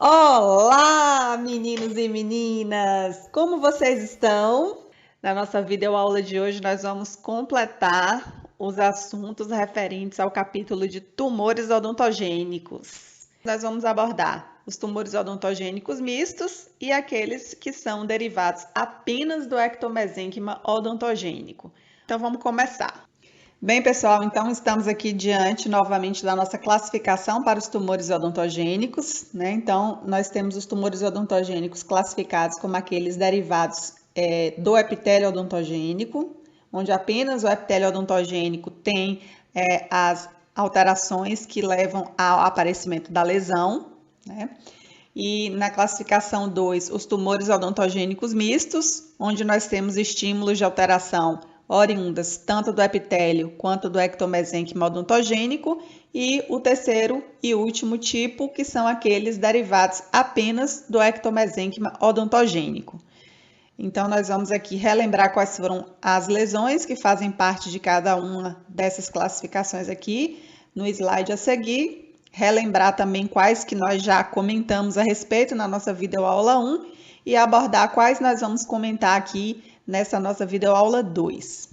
Olá, meninos e meninas! Como vocês estão? Na nossa videoaula de hoje, nós vamos completar os assuntos referentes ao capítulo de tumores odontogênicos. Nós vamos abordar os tumores odontogênicos mistos e aqueles que são derivados apenas do ectomesênquima odontogênico. Então, vamos começar. Bem, pessoal, então estamos aqui diante novamente da nossa classificação para os tumores odontogênicos, né? Então, nós temos os tumores odontogênicos classificados como aqueles derivados do epitélio odontogênico, onde apenas o epitélio odontogênico tem as alterações que levam ao aparecimento da lesão, né? E na classificação 2, os tumores odontogênicos mistos, onde nós temos estímulos de alteração oriundas tanto do epitélio quanto do ectomesênquima odontogênico, e o terceiro e último tipo, que são aqueles derivados apenas do ectomesênquima odontogênico. Então, nós vamos aqui relembrar quais foram as lesões que fazem parte de cada uma dessas classificações aqui no slide a seguir. Relembrar também quais que nós já comentamos a respeito na nossa videoaula 1 e abordar quais nós vamos comentar aqui nessa nossa videoaula 2.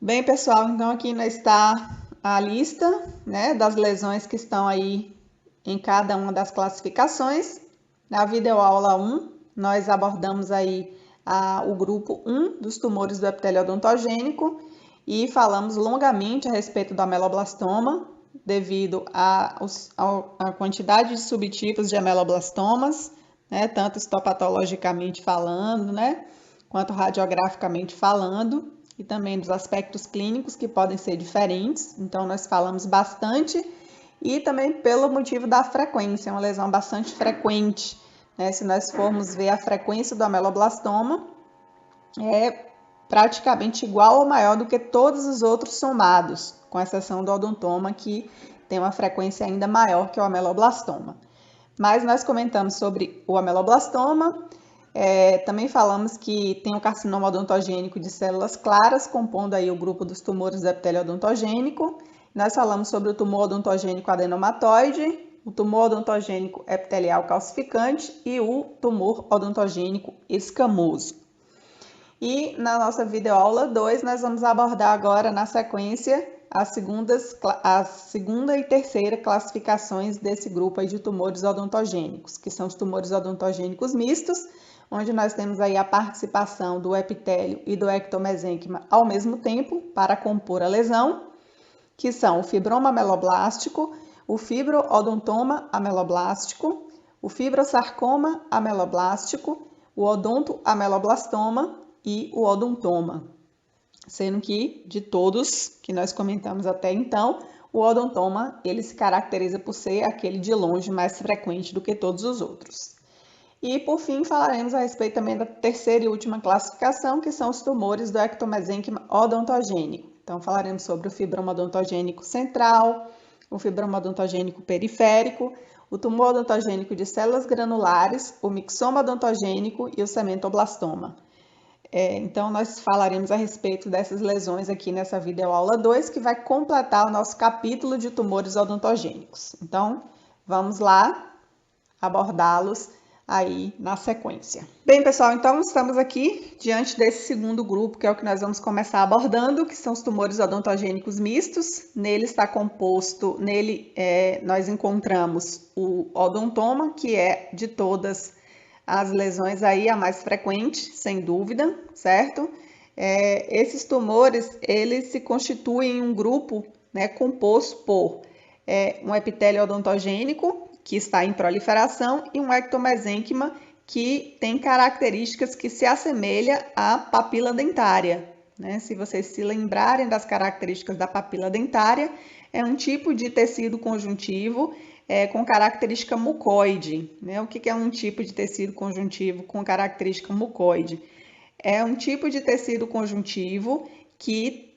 Bem, pessoal, então aqui está a lista, né, das lesões que estão aí em cada uma das classificações. Na videoaula 1, nós abordamos aí o grupo 1 dos tumores do epitélio odontogênico e falamos longamente a respeito do ameloblastoma, devido à quantidade de subtipos de ameloblastomas, né, tanto histopatologicamente falando, né, quanto radiograficamente falando, e também dos aspectos clínicos que podem ser diferentes. Então, nós falamos bastante, e também pelo motivo da frequência, uma lesão bastante frequente, né? Se nós formos ver a frequência do ameloblastoma, é praticamente igual ou maior do que todos os outros somados, com exceção do odontoma, que tem uma frequência ainda maior que o ameloblastoma. Mas nós comentamos sobre o ameloblastoma, também falamos que tem o carcinoma odontogênico de células claras, compondo aí o grupo dos tumores do epitélio odontogênico. Nós falamos sobre o tumor odontogênico adenomatoide, o tumor odontogênico epitelial calcificante e o tumor odontogênico escamoso. E na nossa videoaula 2, nós vamos abordar agora, na sequência, a segunda e terceira classificações desse grupo aí de tumores odontogênicos, que são os tumores odontogênicos mistos, onde nós temos aí a participação do epitélio e do ectomesênquima ao mesmo tempo para compor a lesão, que são o fibroma ameloblástico, o fibroodontoma ameloblástico, o fibrosarcoma ameloblástico, o odonto ameloblastoma e o odontoma, sendo que de todos que nós comentamos até então, o odontoma ele se caracteriza por ser aquele de longe mais frequente do que todos os outros. E por fim falaremos a respeito também da terceira e última classificação, que são os tumores do ectomesênquima odontogênico. Então falaremos sobre o fibroma odontogênico central, o fibroma odontogênico periférico, o tumor odontogênico de células granulares, o mixoma odontogênico e o cementoblastoma. Então, nós falaremos a respeito dessas lesões aqui nessa videoaula 2, que vai completar o nosso capítulo de tumores odontogênicos. Então, vamos lá abordá-los aí na sequência. Bem, pessoal, então estamos aqui diante desse segundo grupo, que é o que nós vamos começar abordando, que são os tumores odontogênicos mistos. Nele está composto, nós encontramos o odontoma, que é de todas as lesões aí a mais frequente, sem dúvida, certo? Esses tumores, eles se constituem em um grupo, né, composto por um epitélio odontogênico, que está em proliferação, e um ectomesênquima, que tem características que se assemelham à papila dentária, né? Se vocês se lembrarem das características da papila dentária, é um tipo de tecido conjuntivo com característica mucoide, né? O que é um tipo de tecido conjuntivo com característica mucoide? É um tipo de tecido conjuntivo que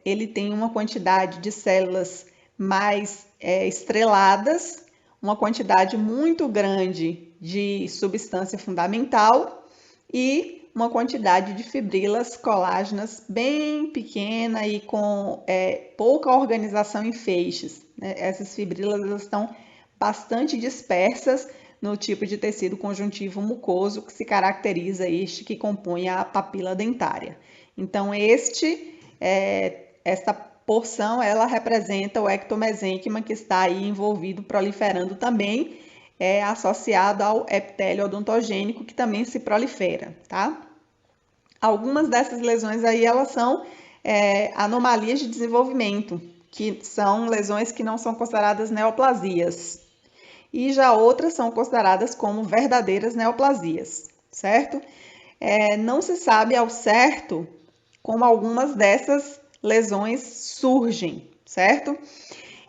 ele tem uma quantidade de células mais estreladas, uma quantidade muito grande de substância fundamental e uma quantidade de fibrilas colágenas bem pequena e com pouca organização em feixes, né? Essas fibrilas estão bastante dispersas no tipo de tecido conjuntivo mucoso que se caracteriza este que compõe a papila dentária. Então, esta porção, ela representa o ectomesênquima que está aí envolvido, proliferando também, associado ao epitélio odontogênico, que também se prolifera, tá? Algumas dessas lesões aí, elas são anomalias de desenvolvimento, que são lesões que não são consideradas neoplasias. E já outras são consideradas como verdadeiras neoplasias, certo? Não se sabe ao certo como algumas dessas lesões surgem, certo?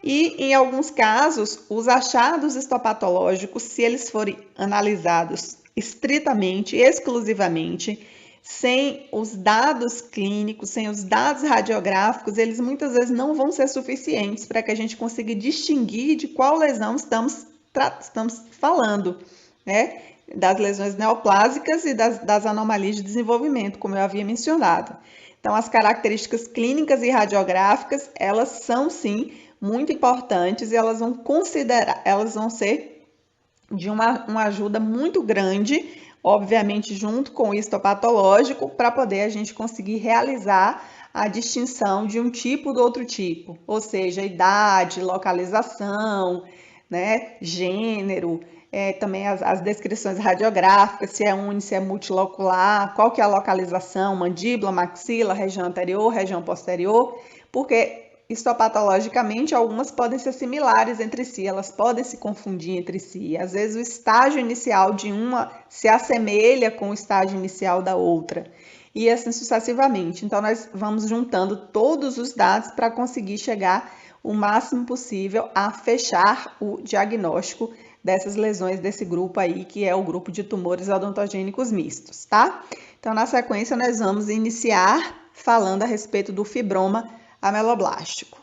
E em alguns casos, os achados histopatológicos, se eles forem analisados estritamente, exclusivamente, sem os dados clínicos, sem os dados radiográficos, eles muitas vezes não vão ser suficientes para que a gente consiga distinguir de qual lesão estamos falando, né? Das lesões neoplásicas e das anomalias de desenvolvimento, como eu havia mencionado. Então, as características clínicas e radiográficas, elas são sim muito importantes e elas vão ser de uma ajuda muito grande, obviamente junto com o histopatológico, para poder a gente conseguir realizar a distinção de um tipo do outro tipo, ou seja, idade, localização, né, gênero, também as descrições radiográficas, se é uni, se é multilocular, qual que é a localização, mandíbula, maxila, região anterior, região posterior, porque histopatologicamente algumas podem ser similares entre si, elas podem se confundir entre si. Às vezes o estágio inicial de uma se assemelha com o estágio inicial da outra, e assim sucessivamente. Então nós vamos juntando todos os dados para conseguir chegar o máximo possível a fechar o diagnóstico dessas lesões desse grupo aí, que é o grupo de tumores odontogênicos mistos, tá? Então, na sequência, nós vamos iniciar falando a respeito do fibroma ameloblástico.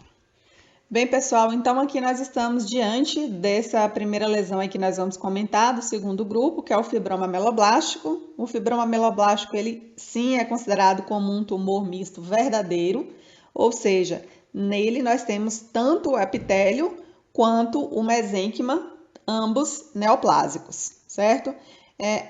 Bem, pessoal, então aqui nós estamos diante dessa primeira lesão aí que nós vamos comentar, do segundo grupo, que é o fibroma ameloblástico. O fibroma ameloblástico, ele sim é considerado como um tumor misto verdadeiro, ou seja, nele nós temos tanto o epitélio quanto o mesênquima, ambos neoplásicos, certo?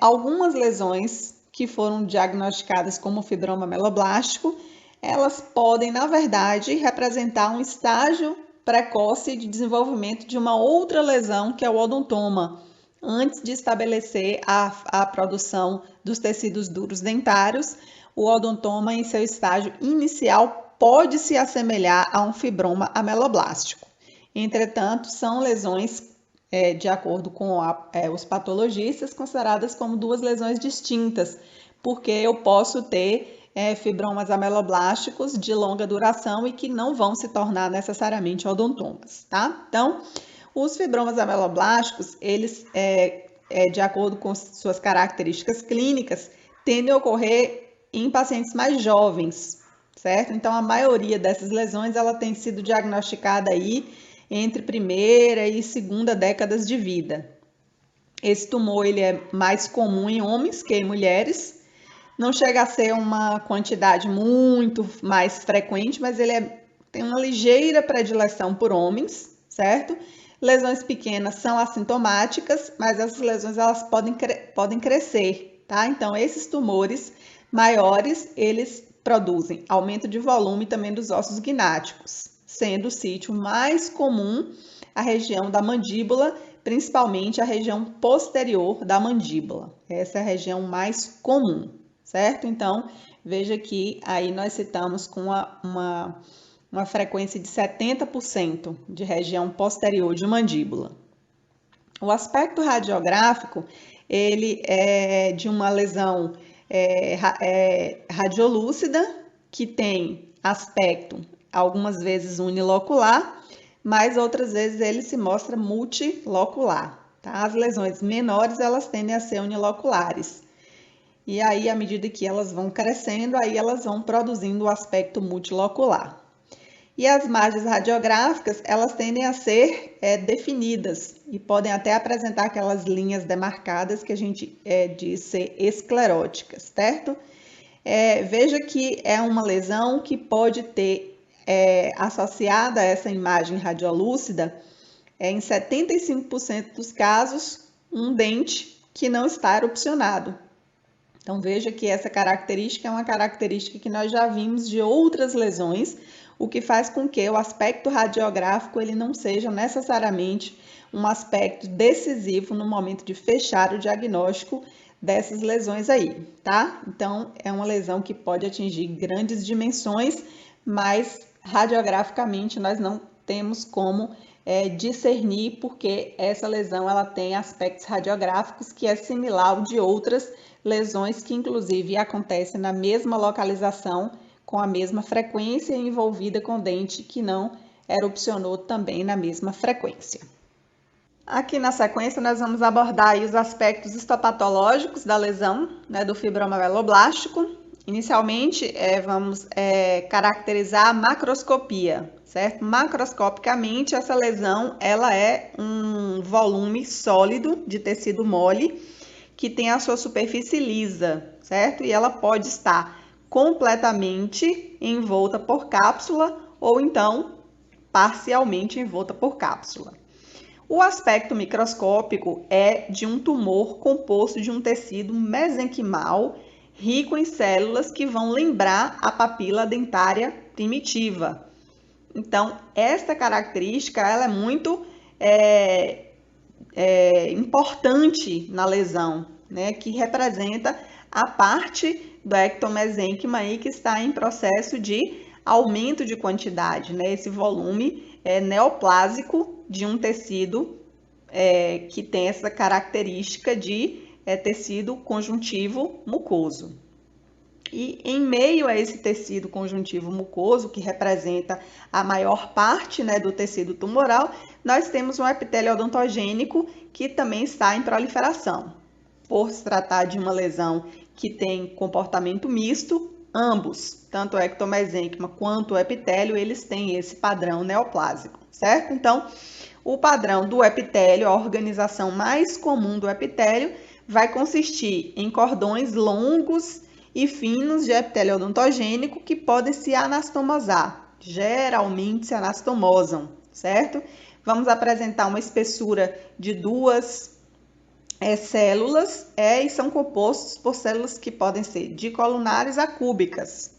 Algumas lesões que foram diagnosticadas como fibroma ameloblástico, elas podem, na verdade, representar um estágio precoce de desenvolvimento de uma outra lesão, que é o odontoma, antes de estabelecer a produção dos tecidos duros dentários. O odontoma, em seu estágio inicial, pode se assemelhar a um fibroma ameloblástico. Entretanto, são lesões, de acordo com os patologistas, consideradas como duas lesões distintas, porque eu posso ter fibromas ameloblásticos de longa duração e que não vão se tornar necessariamente odontomas, tá? Então, os fibromas ameloblásticos, eles, de acordo com suas características clínicas, tendem a ocorrer em pacientes mais jovens, certo? Então, a maioria dessas lesões, ela tem sido diagnosticada aí entre primeira e segunda décadas de vida. Esse tumor, ele é mais comum em homens que em mulheres. Não chega a ser uma quantidade muito mais frequente, mas ele tem uma ligeira predileção por homens, certo? Lesões pequenas são assintomáticas, mas essas lesões elas podem crescer, tá? Então, esses tumores maiores, eles produzem aumento de volume também dos ossos gnáticos, sendo o sítio mais comum a região da mandíbula, principalmente a região posterior da mandíbula. Essa é a região mais comum, certo? Então, veja que aí nós citamos com uma frequência de 70% de região posterior de mandíbula. O aspecto radiográfico, ele é de uma lesão radiolúcida, que tem aspecto algumas vezes unilocular, mas outras vezes ele se mostra multilocular, tá? As lesões menores, elas tendem a ser uniloculares. E aí, à medida que elas vão crescendo, aí elas vão produzindo o aspecto multilocular. E as margens radiográficas, elas tendem a ser definidas e podem até apresentar aquelas linhas demarcadas que a gente diz ser escleróticas, certo? Veja que é uma lesão que pode ter associada a essa imagem radiolúcida em 75% dos casos, um dente que não está erupcionado. Então veja que essa característica é uma característica que nós já vimos de outras lesões, o que faz com que o aspecto radiográfico ele não seja necessariamente um aspecto decisivo no momento de fechar o diagnóstico dessas lesões aí, tá? Então é uma lesão que pode atingir grandes dimensões, mas radiograficamente nós não temos como discernir, porque essa lesão ela tem aspectos radiográficos que é similar ao de outras lesões que inclusive acontecem na mesma localização, com a mesma frequência envolvida com dente que não erupcionou também na mesma frequência. Aqui na sequência nós vamos abordar aí os aspectos histopatológicos da lesão, né, do fibroma meloblástico. Inicialmente vamos caracterizar a macroscopia, certo? Macroscopicamente essa lesão ela é um volume sólido de tecido mole que tem a sua superfície lisa, certo? E ela pode estar completamente envolta por cápsula ou então parcialmente envolta por cápsula. O aspecto microscópico é de um tumor composto de um tecido mesenquimal rico em células que vão lembrar a papila dentária primitiva. Então, esta característica ela é muito importante na lesão, né, que representa a parte do ectomesênquima aí que está em processo de aumento de quantidade, né, esse volume neoplásico de um tecido que tem essa característica de tecido conjuntivo mucoso. E em meio a esse tecido conjuntivo mucoso, que representa a maior parte, né, do tecido tumoral, nós temos um epitélio odontogênico que também está em proliferação. Por se tratar de uma lesão que tem comportamento misto, ambos, tanto o ectomesênquima quanto o epitélio, eles têm esse padrão neoplásico, certo? Então, o padrão do epitélio, a organização mais comum do epitélio, vai consistir em cordões longos e finos de epitélio odontogênico que podem se anastomosar, geralmente se anastomosam, certo? Vamos apresentar uma espessura de duas células e são compostos por células que podem ser dicolunares a cúbicas.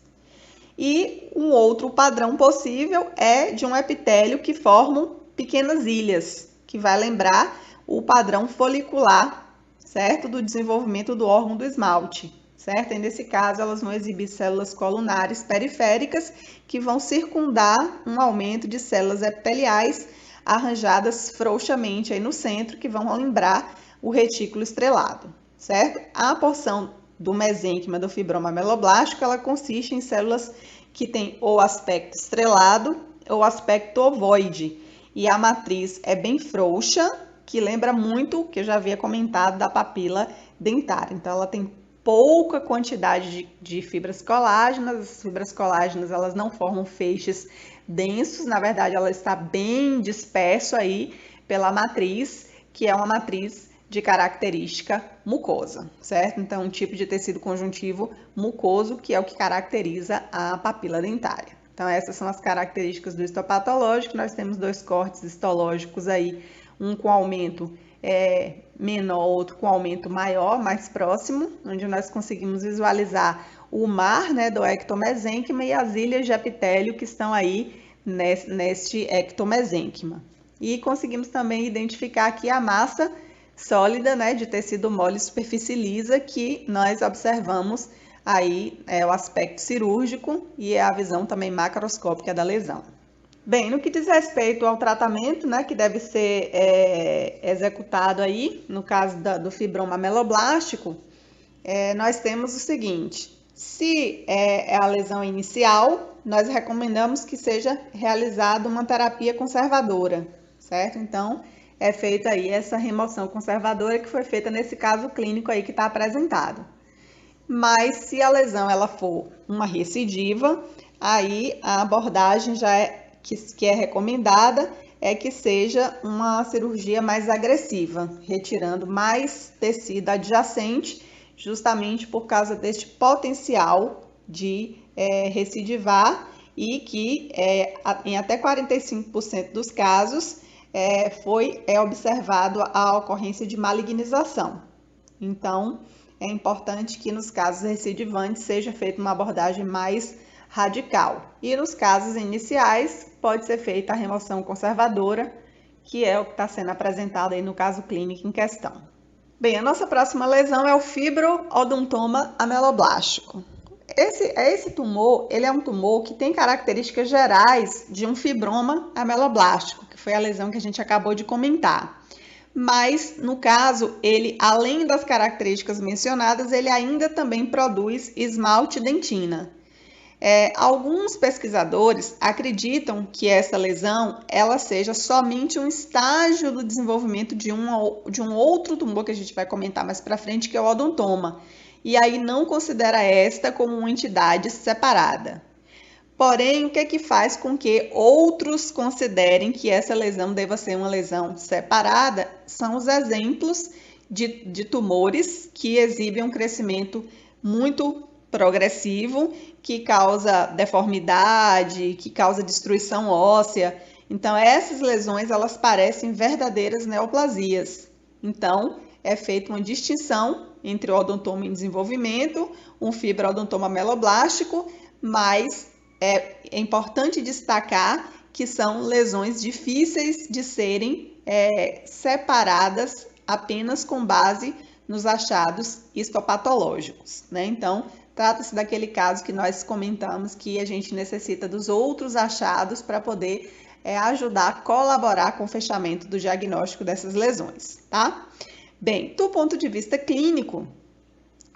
E um outro padrão possível é de um epitélio que formam pequenas ilhas, que vai lembrar o padrão folicular, certo? Do desenvolvimento do órgão do esmalte, certo? E nesse caso, elas vão exibir células colunares periféricas que vão circundar um aumento de células epiteliais arranjadas frouxamente aí no centro, que vão lembrar o retículo estrelado, certo? A porção do mesênquima do fibroma meloblástico, ela consiste em células que têm ou aspecto estrelado ou aspecto ovoide. E a matriz é bem frouxa, que lembra muito, que eu já havia comentado, da papila dentária. Então, ela tem pouca quantidade de fibras colágenas. As fibras colágenas, elas não formam feixes densos. Na verdade, ela está bem disperso aí pela matriz, que é uma matriz de característica mucosa, certo? Então, um tipo de tecido conjuntivo mucoso, que é o que caracteriza a papila dentária. Então, essas são as características do histopatológico. Nós temos dois cortes histológicos aí, um com aumento menor, outro com aumento maior, mais próximo, onde nós conseguimos visualizar o mar, né, do ectomesênquima e as ilhas de epitélio que estão aí neste ectomesênquima. E conseguimos também identificar aqui a massa sólida, né, de tecido mole superfície lisa que nós observamos aí o aspecto cirúrgico e a visão também macroscópica da lesão. Bem, no que diz respeito ao tratamento, né, que deve ser executado aí, no caso do fibroma meloblástico, nós temos o seguinte: se é a lesão inicial, nós recomendamos que seja realizada uma terapia conservadora, certo? Então, é feita aí essa remoção conservadora que foi feita nesse caso clínico aí que está apresentado. Mas se a lesão ela for uma recidiva, aí a abordagem que é recomendada é que seja uma cirurgia mais agressiva, retirando mais tecido adjacente, justamente por causa deste potencial de recidivar e que em até 45% dos casos é observado a ocorrência de malignização. Então, é importante que nos casos recidivantes seja feita uma abordagem mais radical. E nos casos iniciais, pode ser feita a remoção conservadora, que é o que está sendo apresentado aí no caso clínico em questão. Bem, a nossa próxima lesão é o fibrodontoma ameloblástico. Esse tumor, ele é um tumor que tem características gerais de um fibroma ameloblástico, que foi a lesão que a gente acabou de comentar. Mas, no caso, ele, além das características mencionadas, ele ainda também produz esmalte dentina. Alguns pesquisadores acreditam que essa lesão ela seja somente um estágio do desenvolvimento de um outro tumor que a gente vai comentar mais para frente, que é o odontoma, e aí não considera esta como uma entidade separada. Porém, o que é que faz com que outros considerem que essa lesão deva ser uma lesão separada são os exemplos de tumores que exibem um crescimento muito progressivo, que causa deformidade, que causa destruição óssea. Então, essas lesões, elas parecem verdadeiras neoplasias. Então, é feita uma distinção entre o odontoma em desenvolvimento, um fibrodontoma ameloblástico, mas é importante destacar que são lesões difíceis de serem separadas apenas com base nos achados histopatológicos, né? Então, trata-se daquele caso que nós comentamos que a gente necessita dos outros achados para poder ajudar a colaborar com o fechamento do diagnóstico dessas lesões, tá? Bem, do ponto de vista clínico,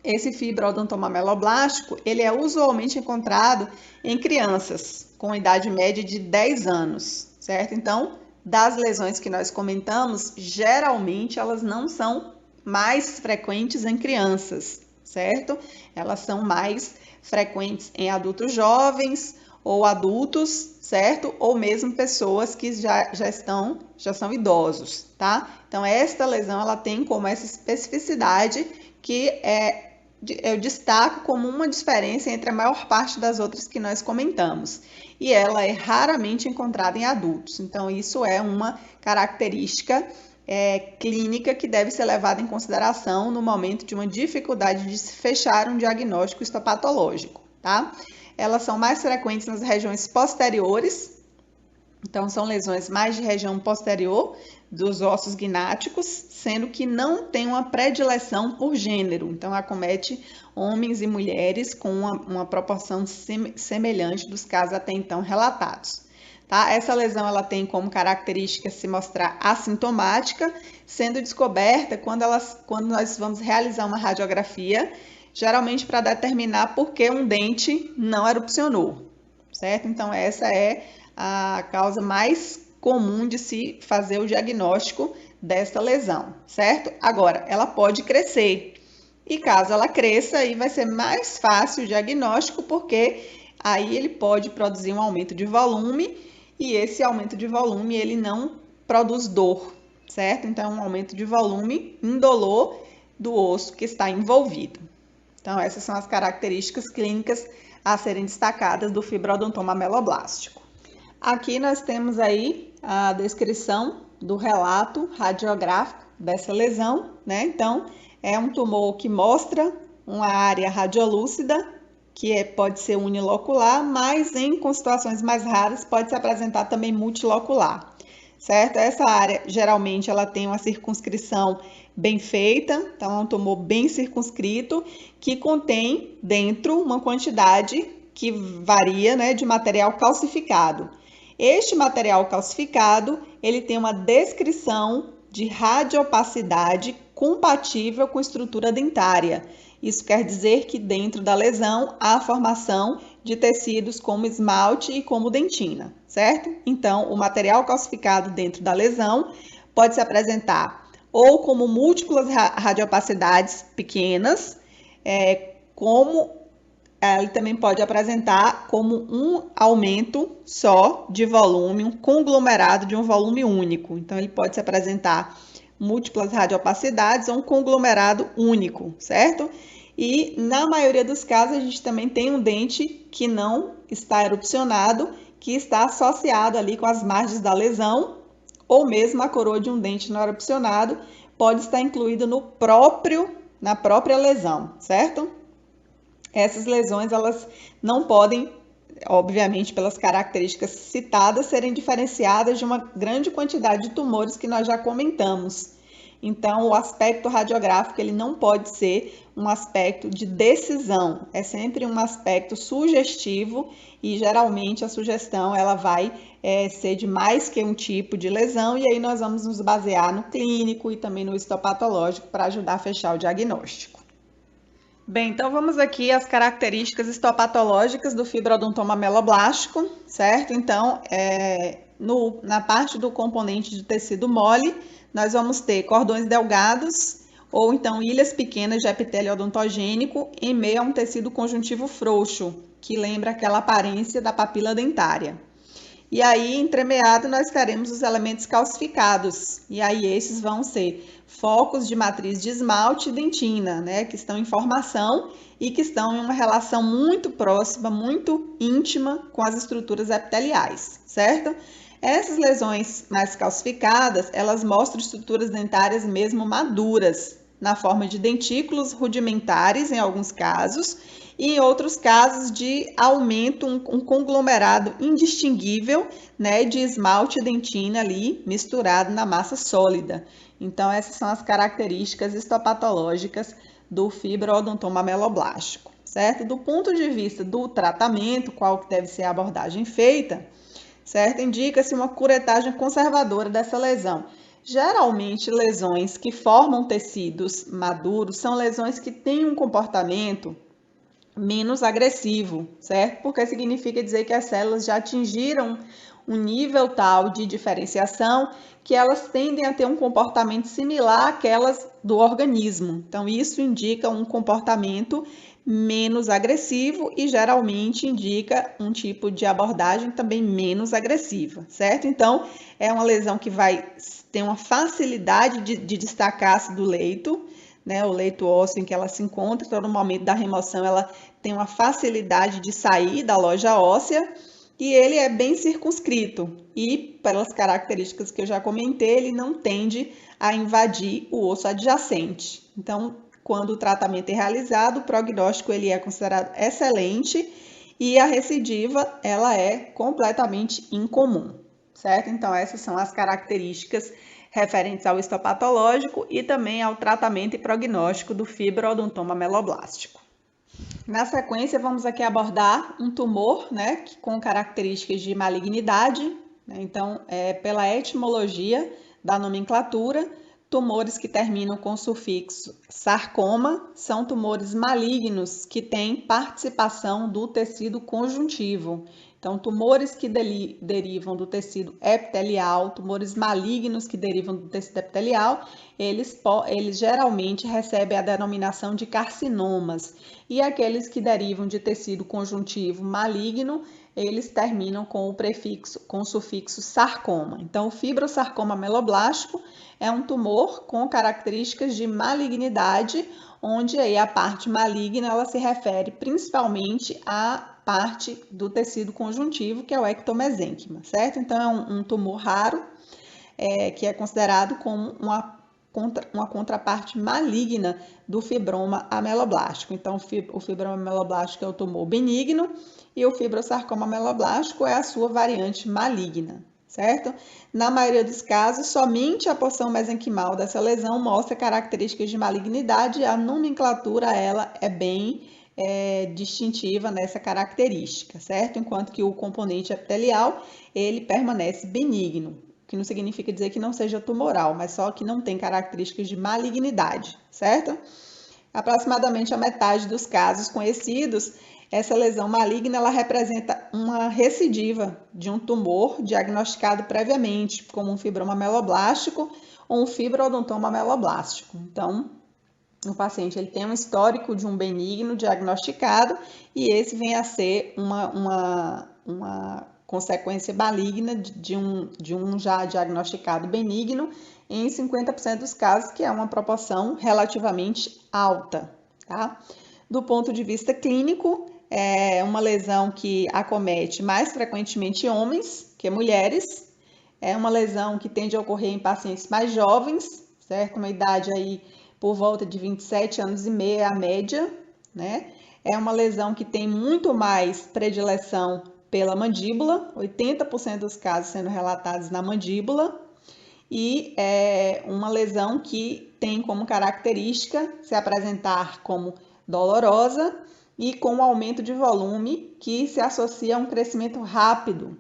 esse fibrodontoma ameloblástico, ele é usualmente encontrado em crianças com idade média de 10 anos, certo? Então, das lesões que nós comentamos, geralmente elas não são mais frequentes em crianças, certo? Elas são mais frequentes em adultos jovens ou adultos, certo? Ou mesmo pessoas que já são idosos, tá? Então, esta lesão, ela tem como essa especificidade que eu destaco como uma diferença entre a maior parte das outras que nós comentamos. E ela é raramente encontrada em adultos. Então, isso é uma característica clínica que deve ser levada em consideração no momento de uma dificuldade de se fechar um diagnóstico histopatológico, tá? Elas são mais frequentes nas regiões posteriores, então são lesões mais de região posterior dos ossos gnáticos, sendo que não tem uma predileção por gênero, então acomete homens e mulheres com uma proporção semelhante dos casos até então relatados. Tá? Essa lesão ela tem como característica se mostrar assintomática, sendo descoberta quando nós vamos realizar uma radiografia, geralmente para determinar por que um dente não erupcionou, certo? Então essa é a causa mais comum de se fazer o diagnóstico dessa lesão, certo? Agora, ela pode crescer, e caso ela cresça, aí vai ser mais fácil o diagnóstico, porque aí ele pode produzir um aumento de volume, e esse aumento de volume, ele não produz dor, certo? Então, é um aumento de volume indolor do osso que está envolvido. Então, essas são as características clínicas a serem destacadas do fibrodontoma ameloblástico. Aqui nós temos aí a descrição do relato radiográfico dessa lesão, né? Então, é um tumor que mostra uma área radiolúcida, que pode ser unilocular, mas com situações mais raras pode se apresentar também multilocular, certo? Essa área, geralmente, ela tem uma circunscrição bem feita, então é um tumor bem circunscrito, que contém dentro uma quantidade que varia, né, de material calcificado. Este material calcificado, ele tem uma descrição de radiopacidade compatível com estrutura dentária. Isso quer dizer que dentro da lesão há a formação de tecidos como esmalte e como dentina, certo? Então, o material calcificado dentro da lesão pode se apresentar ou como múltiplas radiopacidades pequenas, ele também pode apresentar como um aumento só de volume, um conglomerado de um volume único. Então, ele pode se apresentar múltiplas radiopacidades ou um conglomerado único, certo? E, na maioria dos casos, a gente também tem um dente que não está erupcionado, que está associado ali com as margens da lesão, ou mesmo a coroa de um dente não erupcionado pode estar incluído na própria lesão, certo? Essas lesões, elas não podem, obviamente, pelas características citadas, serem diferenciadas de uma grande quantidade de tumores que nós já comentamos. Então, o aspecto radiográfico ele não pode ser um aspecto de decisão, é sempre um aspecto sugestivo e geralmente a sugestão ela vai ser de mais que um tipo de lesão e aí nós vamos nos basear no clínico e também no histopatológico para ajudar a fechar o diagnóstico. Bem, então vamos aqui às características histopatológicas do fibroadenoma ameloblástico, certo? Então, na parte do componente de tecido mole, nós vamos ter cordões delgados ou então ilhas pequenas de epitélio odontogênico em meio a um tecido conjuntivo frouxo, que lembra aquela aparência da papila dentária. E aí, entremeado, nós teremos os elementos calcificados. E aí, esses vão ser focos de matriz de esmalte e dentina, né? Que estão em formação e que estão em uma relação muito próxima, muito íntima com as estruturas epiteliais, certo? Essas lesões mais calcificadas, elas mostram estruturas dentárias mesmo maduras, na forma de dentículos rudimentares, em alguns casos, e em outros casos de aumento, um conglomerado indistinguível, né, de esmalte e dentina ali misturado na massa sólida. Então, essas são as características histopatológicas do fibroadenoma ameloblástico, certo? Do ponto de vista do tratamento, qual que deve ser a abordagem feita, certo? Indica-se uma curetagem conservadora dessa lesão. Geralmente, lesões que formam tecidos maduros são lesões que têm um comportamento menos agressivo, certo? Porque significa dizer que as células já atingiram um nível tal de diferenciação que elas tendem a ter um comportamento similar àquelas do organismo. Então, isso indica um comportamento menos agressivo e geralmente indica um tipo de abordagem também menos agressiva, certo? Então, é uma lesão que vai ter uma facilidade de destacar-se do leito, né, o leito ósseo em que ela se encontra, então no momento da remoção ela tem uma facilidade de sair da loja óssea e ele é bem circunscrito e pelas características que eu já comentei, ele não tende a invadir o osso adjacente. Então, quando o tratamento é realizado, o prognóstico ele é considerado excelente e a recidiva ela é completamente incomum, certo? Então, essas são as características referentes ao histopatológico e também ao tratamento e prognóstico do fibroadenoma ameloblástico. Na sequência, vamos aqui abordar um tumor, né, com características de malignidade, né? Então, pela etimologia da nomenclatura, tumores que terminam com o sufixo sarcoma são tumores malignos que têm participação do tecido conjuntivo. Então, tumores que derivam do tecido epitelial, tumores malignos que derivam do tecido epitelial, eles geralmente recebem a denominação de carcinomas. E aqueles que derivam de tecido conjuntivo maligno, eles terminam com o sufixo sarcoma. Então, o fibrosarcoma ameloblástico é um tumor com características de malignidade, onde aí a parte maligna ela se refere principalmente à parte do tecido conjuntivo, que é o ectomesênquima, certo? Então, é um tumor raro, que é considerado como uma contraparte maligna do fibroma ameloblástico. Então, o fibroma ameloblástico é o tumor benigno e o fibrosarcoma ameloblástico é a sua variante maligna, certo? Na maioria dos casos, somente a porção mesenquimal dessa lesão mostra características de malignidade e a nomenclatura ela é bem distintiva nessa característica, certo? Enquanto que o componente epitelial, ele permanece benigno, que não significa dizer que não seja tumoral, mas só que não tem características de malignidade, certo? Aproximadamente a metade dos casos conhecidos, essa lesão maligna ela representa uma recidiva de um tumor diagnosticado previamente, como um fibroma ameloblástico ou um fibroadenoma ameloblástico. Então, o paciente ele tem um histórico de um benigno diagnosticado e esse vem a ser uma consequência maligna de um já diagnosticado benigno em 50% dos casos, que é uma proporção relativamente alta, tá? Do ponto de vista clínico, é uma lesão que acomete mais frequentemente homens que mulheres, É uma lesão que tende a ocorrer em pacientes mais jovens, certo? Uma idade aí por volta de 27 anos e meio é a média, né? É uma lesão que tem muito mais predileção pela mandíbula, 80% dos casos sendo relatados na mandíbula, e é uma lesão que tem como característica se apresentar como dolorosa e com um aumento de volume que se associa a um crescimento rápido.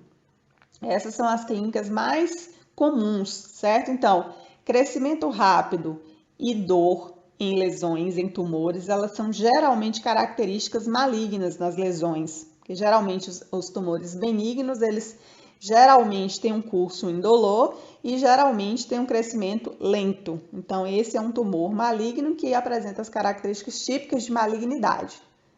Essas são as clínicas mais comuns, certo? Então, crescimento rápido e dor em lesões, em tumores, elas são geralmente características malignas nas lesões, porque geralmente os tumores benignos, eles geralmente têm um curso indolor e geralmente tem um crescimento lento. Então, esse é um tumor maligno que apresenta as características típicas de malignidade,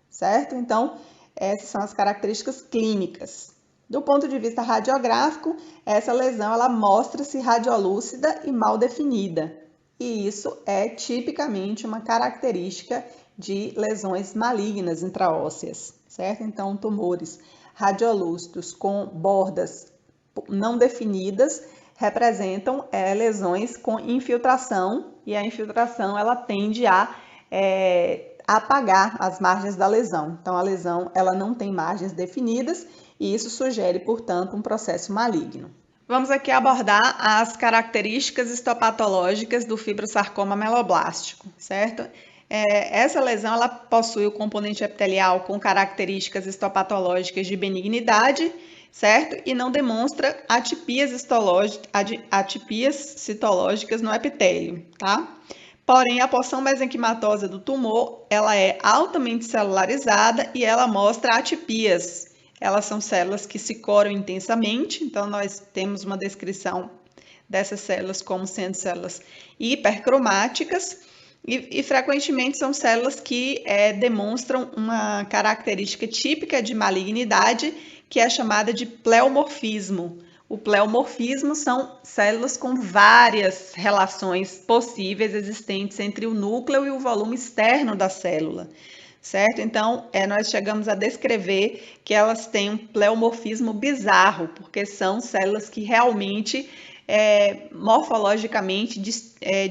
certo? Então, essas são as características clínicas. Do ponto de vista radiográfico, essa lesão ela mostra-se radiolúcida e mal definida. E isso é tipicamente uma característica de lesões malignas intraósseas, certo? Então, tumores radiolúcidos com bordas não definidas representam lesões com infiltração, e a infiltração ela tende a apagar as margens da lesão. Então, a lesão ela não tem margens definidas e isso sugere, portanto, um processo maligno. Vamos aqui abordar as características histopatológicas do fibrosarcoma ameloblástico, certo? Essa lesão ela possui o componente epitelial com características histopatológicas de benignidade, certo? E não demonstra atipias citológicas no epitélio, tá? Porém, a porção mesenquimatosa do tumor, ela é altamente celularizada e ela mostra atipias. Elas são células que se coram intensamente, então nós temos uma descrição dessas células como sendo células hipercromáticas e frequentemente são células que demonstram uma característica típica de malignidade que é chamada de pleomorfismo. O pleomorfismo são células com várias relações possíveis existentes entre o núcleo e o volume externo da célula, certo? Então, nós chegamos a descrever que elas têm um pleomorfismo bizarro, porque são células que realmente, morfologicamente,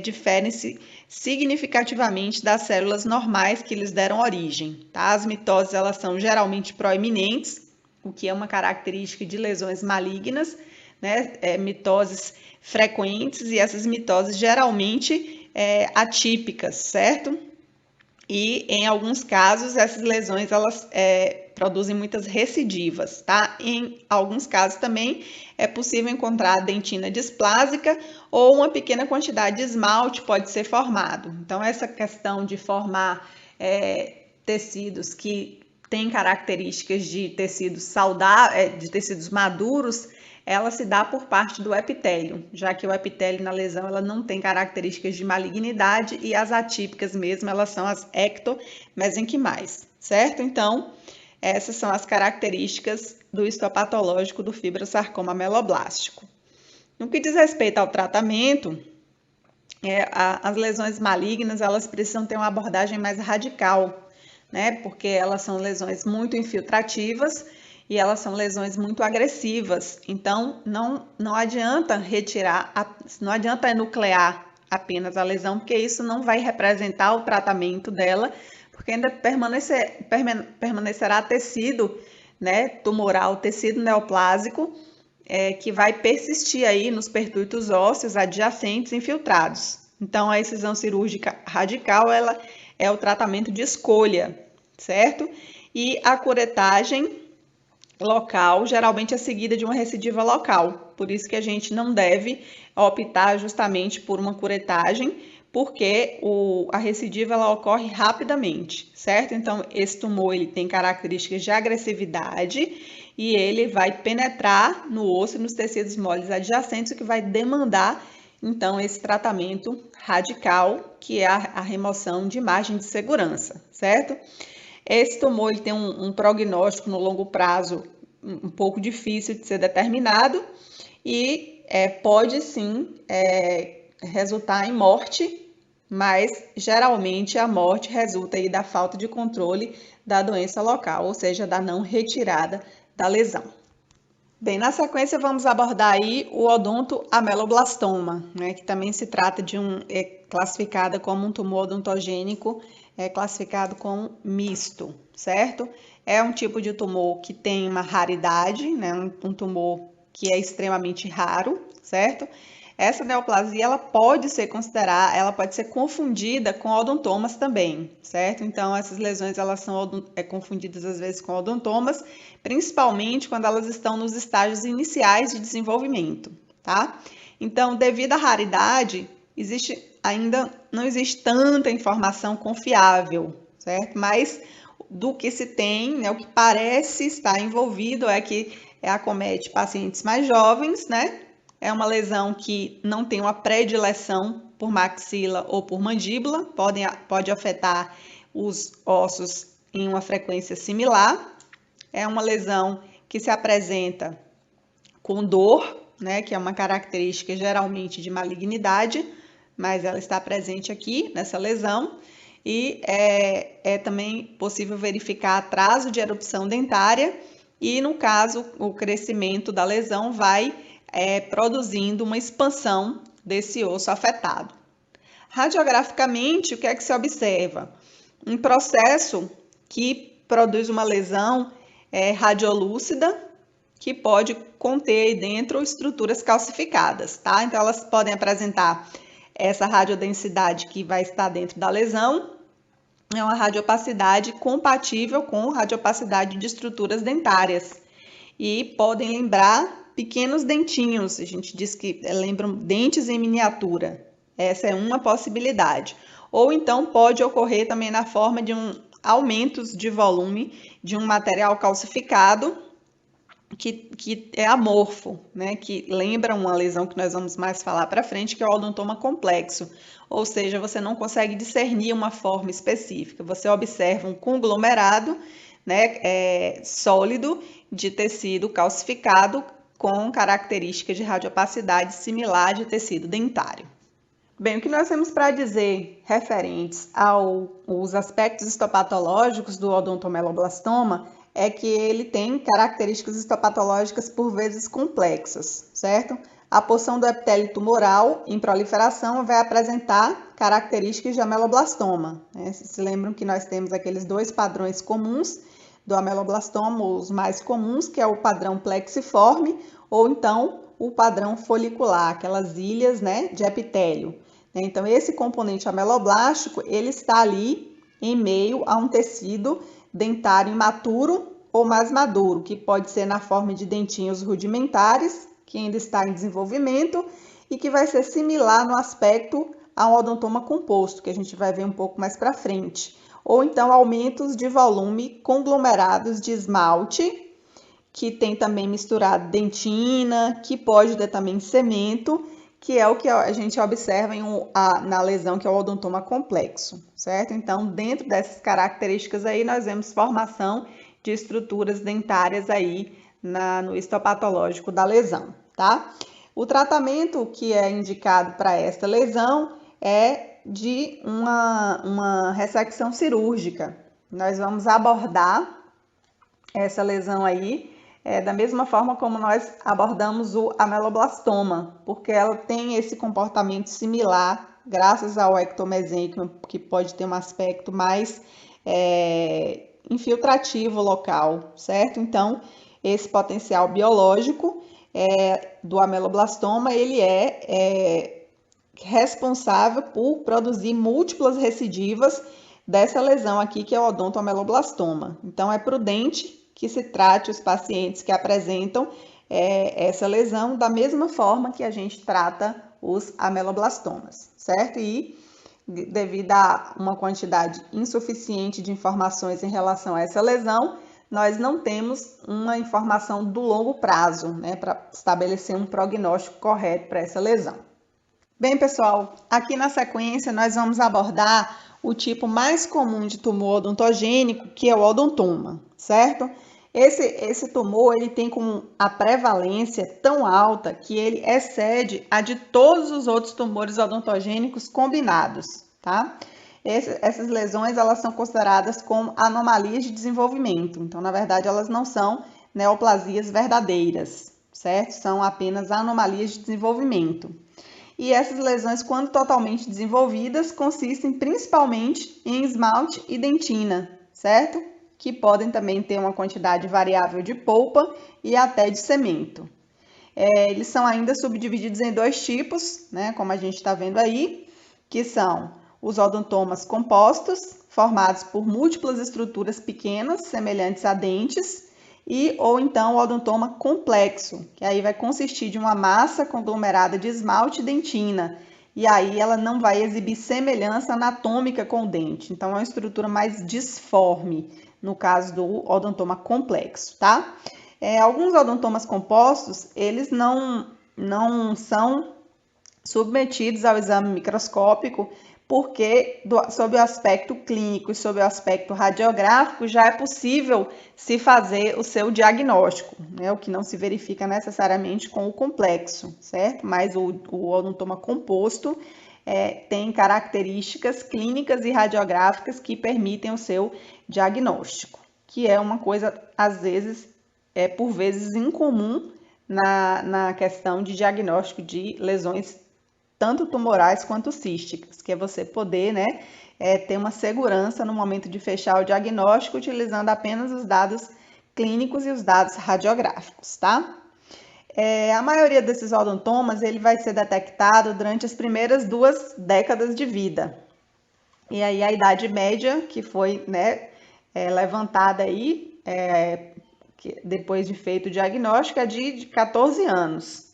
diferem-se significativamente das células normais que lhes deram origem, tá? As mitoses, elas são geralmente proeminentes, o que é uma característica de lesões malignas, né? Mitoses frequentes e essas mitoses geralmente atípicas, certo? E em alguns casos essas lesões elas produzem muitas recidivas, tá? Em alguns casos também é possível encontrar dentina displásica ou uma pequena quantidade de esmalte pode ser formado. Então essa questão de formar tecidos que têm características de tecidos saudáveis, de tecidos maduros, ela se dá por parte do epitélio, já que o epitélio na lesão ela não tem características de malignidade e as atípicas mesmo, elas são as ectomesenquimais, certo? Então, essas são as características do histopatológico do fibrosarcoma ameloblástico. No que diz respeito ao tratamento, as lesões malignas, elas precisam ter uma abordagem mais radical, né? Porque elas são lesões muito infiltrativas e elas são lesões muito agressivas. Então, não adianta não adianta enuclear apenas a lesão, porque isso não vai representar o tratamento dela, porque ainda permanecerá tecido, né, tumoral, tecido neoplásico, que vai persistir aí nos pertuitos ósseos adjacentes infiltrados. Então, a excisão cirúrgica radical, ela é o tratamento de escolha, certo? E a curetagem local geralmente é seguida de uma recidiva local. Por isso que a gente não deve optar justamente por uma curetagem, porque a recidiva ela ocorre rapidamente, certo? Então, esse tumor ele tem características de agressividade e ele vai penetrar no osso e nos tecidos moles adjacentes, o que vai demandar, então, esse tratamento radical, que é a remoção de margem de segurança, certo? Esse tumor ele tem um prognóstico no longo prazo um pouco difícil de ser determinado e pode sim resultar em morte, mas geralmente a morte resulta aí da falta de controle da doença local, ou seja, da não retirada da lesão. Bem, na sequência vamos abordar aí o odontoameloblastoma, né, que também se trata de é classificado como um tumor odontogênico, é classificado como misto, certo? É um tipo de tumor que tem uma raridade, né, um tumor que é extremamente raro, certo? Essa neoplasia ela pode ser considerada, ela pode ser confundida com odontomas também, certo? Então essas lesões elas são confundidas às vezes com odontomas, principalmente quando elas estão nos estágios iniciais de desenvolvimento, tá? Então, devido à raridade, não existe tanta informação confiável, certo? Mas do que se tem, né, o que parece estar envolvido é que acomete pacientes mais jovens, né? É uma lesão que não tem uma predileção por maxila ou por mandíbula, pode afetar os ossos em uma frequência similar. É uma lesão que se apresenta com dor, né, que é uma característica geralmente de malignidade, mas ela está presente aqui nessa lesão. E é também possível verificar atraso de erupção dentária e, no caso, o crescimento da lesão vai produzindo uma expansão desse osso afetado. Radiograficamente, o que é que se observa? Um processo que produz uma lesão radiolúcida, que pode conter aí dentro estruturas calcificadas, tá? Então, elas podem apresentar essa radiodensidade que vai estar dentro da lesão, é uma radiopacidade compatível com radiopacidade de estruturas dentárias. E podem lembrar pequenos dentinhos, a gente diz que lembram dentes em miniatura. Essa é uma possibilidade. Ou então pode ocorrer também na forma de aumentos de volume de um material calcificado que é amorfo, né? Que lembra uma lesão que nós vamos mais falar para frente, que é o odontoma complexo. Ou seja, você não consegue discernir uma forma específica. Você observa um conglomerado, né, sólido de tecido calcificado com características de radiopacidade similar de tecido dentário. Bem, o que nós temos para dizer referentes aos aspectos histopatológicos do odontoameloblastoma é que ele tem características histopatológicas por vezes complexas, certo? A porção do epitélio tumoral em proliferação vai apresentar características de ameloblastoma, né? Vocês se lembram que nós temos aqueles dois padrões comuns do ameloblastoma, os mais comuns, que é o padrão plexiforme ou então o padrão folicular, aquelas ilhas, né, de epitélio. Então, esse componente ameloblástico, ele está ali em meio a um tecido dentário imaturo ou mais maduro, que pode ser na forma de dentinhos rudimentares, que ainda está em desenvolvimento, e que vai ser similar no aspecto a um odontoma composto, que a gente vai ver um pouco mais para frente. Ou então aumentos de volume conglomerados de esmalte, que tem também misturado dentina, que pode ter também cemento, que é o que a gente observa na lesão, que é o odontoma complexo, certo? Então, dentro dessas características aí, nós vemos formação de estruturas dentárias aí no histopatológico da lesão, tá? O tratamento que é indicado para esta lesão é de uma ressecção cirúrgica. Nós vamos abordar essa lesão aí da mesma forma como nós abordamos o ameloblastoma, porque ela tem esse comportamento similar, graças ao ectomesênquima, que pode ter um aspecto mais infiltrativo local, certo? Então, esse potencial biológico do ameloblastoma, ele é responsável por produzir múltiplas recidivas dessa lesão aqui, que é o odontoameloblastoma. Então, é prudente que se trate os pacientes que apresentam essa lesão da mesma forma que a gente trata os ameloblastomas, certo? E devido a uma quantidade insuficiente de informações em relação a essa lesão, nós não temos uma informação do longo prazo, né, para estabelecer um prognóstico correto para essa lesão. Bem, pessoal, aqui na sequência nós vamos abordar o tipo mais comum de tumor odontogênico, que é o odontoma, certo? Esse tumor ele tem como a prevalência tão alta que ele excede a de todos os outros tumores odontogênicos combinados, tá? Essas lesões elas são consideradas como anomalias de desenvolvimento, então na verdade elas não são neoplasias verdadeiras, certo? São apenas anomalias de desenvolvimento. E essas lesões, quando totalmente desenvolvidas, consistem principalmente em esmalte e dentina, certo? Que podem também ter uma quantidade variável de polpa e até de cemento. Eles são ainda subdivididos em dois tipos, né? Como a gente está vendo aí, que são os odontomas compostos, formados por múltiplas estruturas pequenas, semelhantes a dentes, ou então o odontoma complexo, que aí vai consistir de uma massa conglomerada de esmalte e dentina, e aí ela não vai exibir semelhança anatômica com o dente, então é uma estrutura mais disforme, no caso do odontoma complexo, tá? Alguns odontomas compostos, eles não são submetidos ao exame microscópico, porque sob o aspecto clínico e sob o aspecto radiográfico já é possível se fazer o seu diagnóstico, né? O que não se verifica necessariamente com o complexo, certo? Mas o odontoma composto tem características clínicas e radiográficas que permitem o seu diagnóstico, que é uma coisa, às vezes, por vezes incomum na questão de diagnóstico de lesões tanto tumorais quanto císticas, que é você poder, né, ter uma segurança no momento de fechar o diagnóstico utilizando apenas os dados clínicos e os dados radiográficos, tá? A maioria desses odontomas, ele vai ser detectado durante as primeiras 2 décadas de vida. E aí a idade média que foi, né, levantada aí, depois de feito o diagnóstico, é de 14 anos.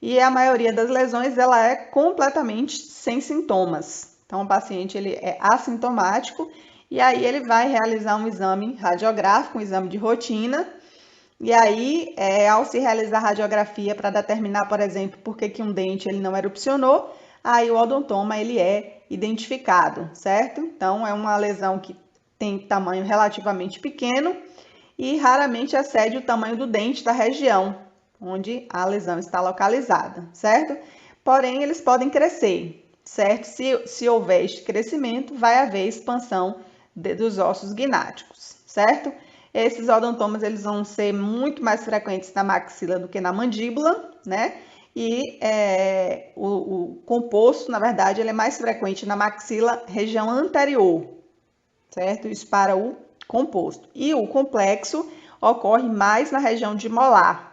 E a maioria das lesões, ela é completamente sem sintomas. Então, o paciente ele é assintomático e aí ele vai realizar um exame radiográfico, um exame de rotina. E aí, ao se realizar a radiografia para determinar, por exemplo, por que um dente ele não erupcionou, aí o odontoma ele é identificado, certo? Então, é uma lesão que tem tamanho relativamente pequeno e raramente excede o tamanho do dente da região onde a lesão está localizada, certo? Porém, eles podem crescer, certo? Se houver este crescimento, vai haver expansão dos ossos gnáticos, certo? Esses odontomas, eles vão ser muito mais frequentes na maxila do que na mandíbula, né? E o composto, na verdade, ele é mais frequente na maxila, região anterior, certo? Isso para o composto. E o complexo ocorre mais na região de molar,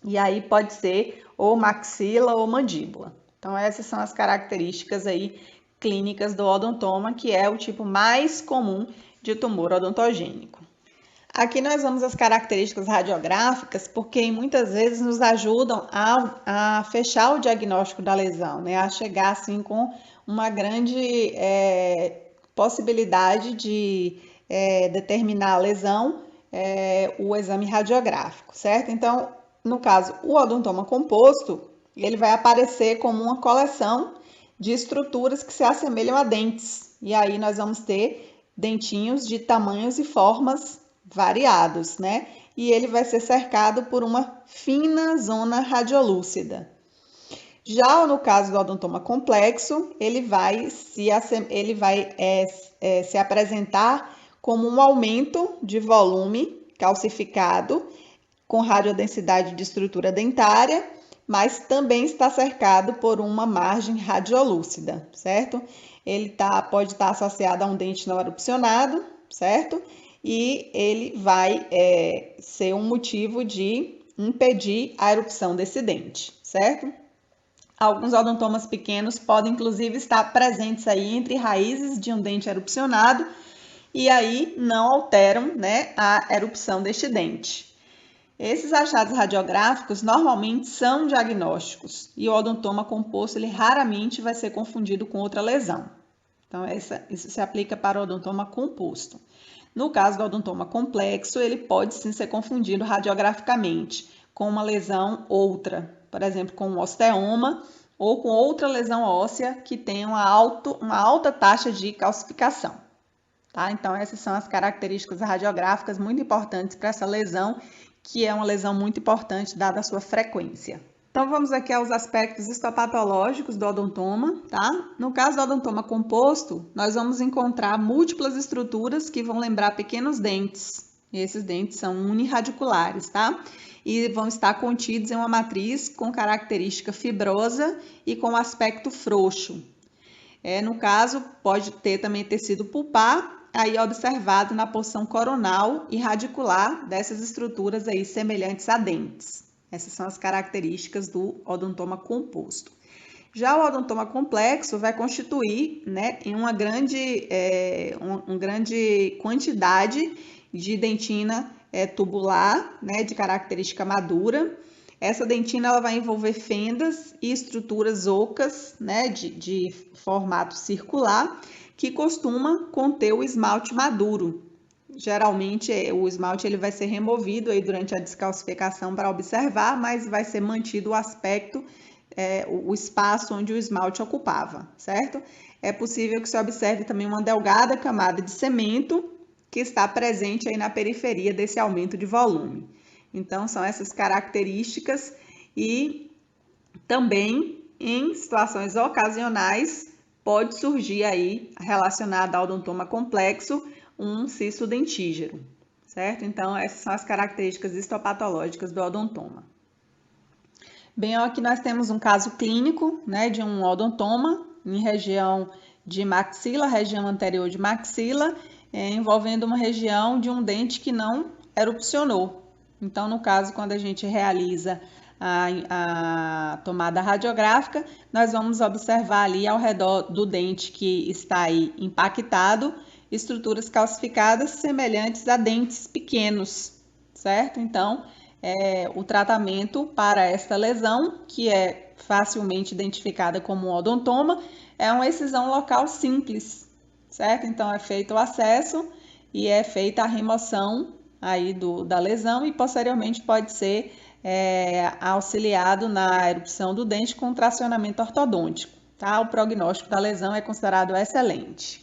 e aí pode ser ou maxila ou mandíbula. Então, essas são as características aí clínicas do odontoma, que é o tipo mais comum de tumor odontogênico. Aqui nós vamos as características radiográficas, porque muitas vezes nos ajudam a fechar o diagnóstico da lesão, né? A chegar assim com uma grande possibilidade de determinar a lesão, o exame radiográfico, certo? Então, no caso, o odontoma composto, ele vai aparecer como uma coleção de estruturas que se assemelham a dentes. E aí nós vamos ter dentinhos de tamanhos e formas variados, né? E ele vai ser cercado por uma fina zona radiolúcida. Já no caso do odontoma complexo, ele vai se apresentar como um aumento de volume calcificado com radiodensidade de estrutura dentária, mas também está cercado por uma margem radiolúcida, certo? Ele pode estar associado a um dente não erupcionado, certo? E ele vai ser um motivo de impedir a erupção desse dente, certo? Alguns odontomas pequenos podem, inclusive, estar presentes aí entre raízes de um dente erupcionado e aí não alteram, né, a erupção deste dente. Esses achados radiográficos normalmente são diagnósticos e o odontoma composto ele raramente vai ser confundido com outra lesão. Então, isso se aplica para o odontoma composto. No caso do odontoma complexo, ele pode sim ser confundido radiograficamente com uma lesão outra, por exemplo, com um osteoma ou com outra lesão óssea que tenha uma alta taxa de calcificação. Tá? Então, essas são as características radiográficas muito importantes para essa lesão, que é uma lesão muito importante dada a sua frequência. Então, vamos aqui aos aspectos histopatológicos do odontoma, tá? No caso do odontoma composto, nós vamos encontrar múltiplas estruturas que vão lembrar pequenos dentes, Esses dentes são unirradiculares, tá? E vão estar contidos em uma matriz com característica fibrosa e com aspecto frouxo. No caso, pode ter também tecido pulpar, aí observado na porção coronal e radicular dessas estruturas aí semelhantes a dentes. Essas são as características do odontoma composto. Já o odontoma complexo vai constituir, né, em uma grande quantidade de dentina tubular, né, de característica madura. Essa dentina ela vai envolver fendas e estruturas ocas, né, de formato circular, que costuma conter o esmalte maduro. Geralmente o esmalte ele vai ser removido aí durante a descalcificação para observar, mas vai ser mantido o aspecto, o espaço onde o esmalte ocupava, certo? É possível que se observe também uma delgada camada de cemento que está presente aí na periferia desse aumento de volume. Então, são essas características e também em situações ocasionais pode surgir aí relacionado ao odontoma complexo um cisto dentígero, certo? Então, essas são as características histopatológicas do odontoma. Bem, aqui nós temos um caso clínico, né, de um odontoma em região de maxila, região anterior de maxila, envolvendo uma região de um dente que não erupcionou. Então, no caso, quando a gente realiza a tomada radiográfica, nós vamos observar ali ao redor do dente que está aí impactado, estruturas calcificadas semelhantes a dentes pequenos, certo? Então, o tratamento para esta lesão, que é facilmente identificada como um odontoma, é uma excisão local simples, certo? Então, é feito o acesso e é feita a remoção aí da lesão e posteriormente pode ser auxiliado na erupção do dente com tracionamento ortodôntico, tá? O prognóstico da lesão é considerado excelente.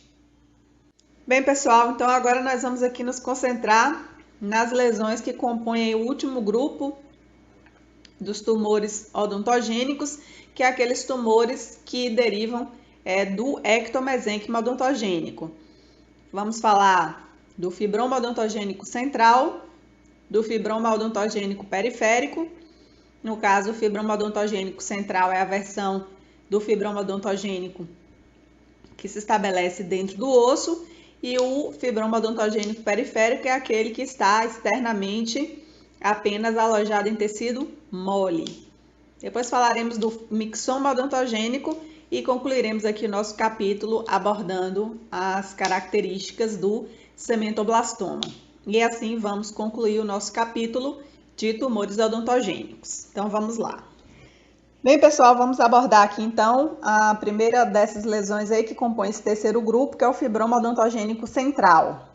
Bem, pessoal, então agora nós vamos aqui nos concentrar nas lesões que compõem o último grupo dos tumores odontogênicos, que é aqueles tumores que derivam do ectomesênquima odontogênico. Vamos falar do fibroma odontogênico central, do fibroma odontogênico periférico. No caso, o fibroma odontogênico central é a versão do fibroma odontogênico que se estabelece dentro do osso, e o fibroma odontogênico periférico é aquele que está externamente apenas alojado em tecido mole. Depois falaremos do mixoma odontogênico e concluiremos aqui o nosso capítulo abordando as características do cementoblastoma. E assim vamos concluir o nosso capítulo de tumores odontogênicos. Então vamos lá. Bem, pessoal, vamos abordar aqui então a primeira dessas lesões aí que compõe esse terceiro grupo, que é o fibroma odontogênico central.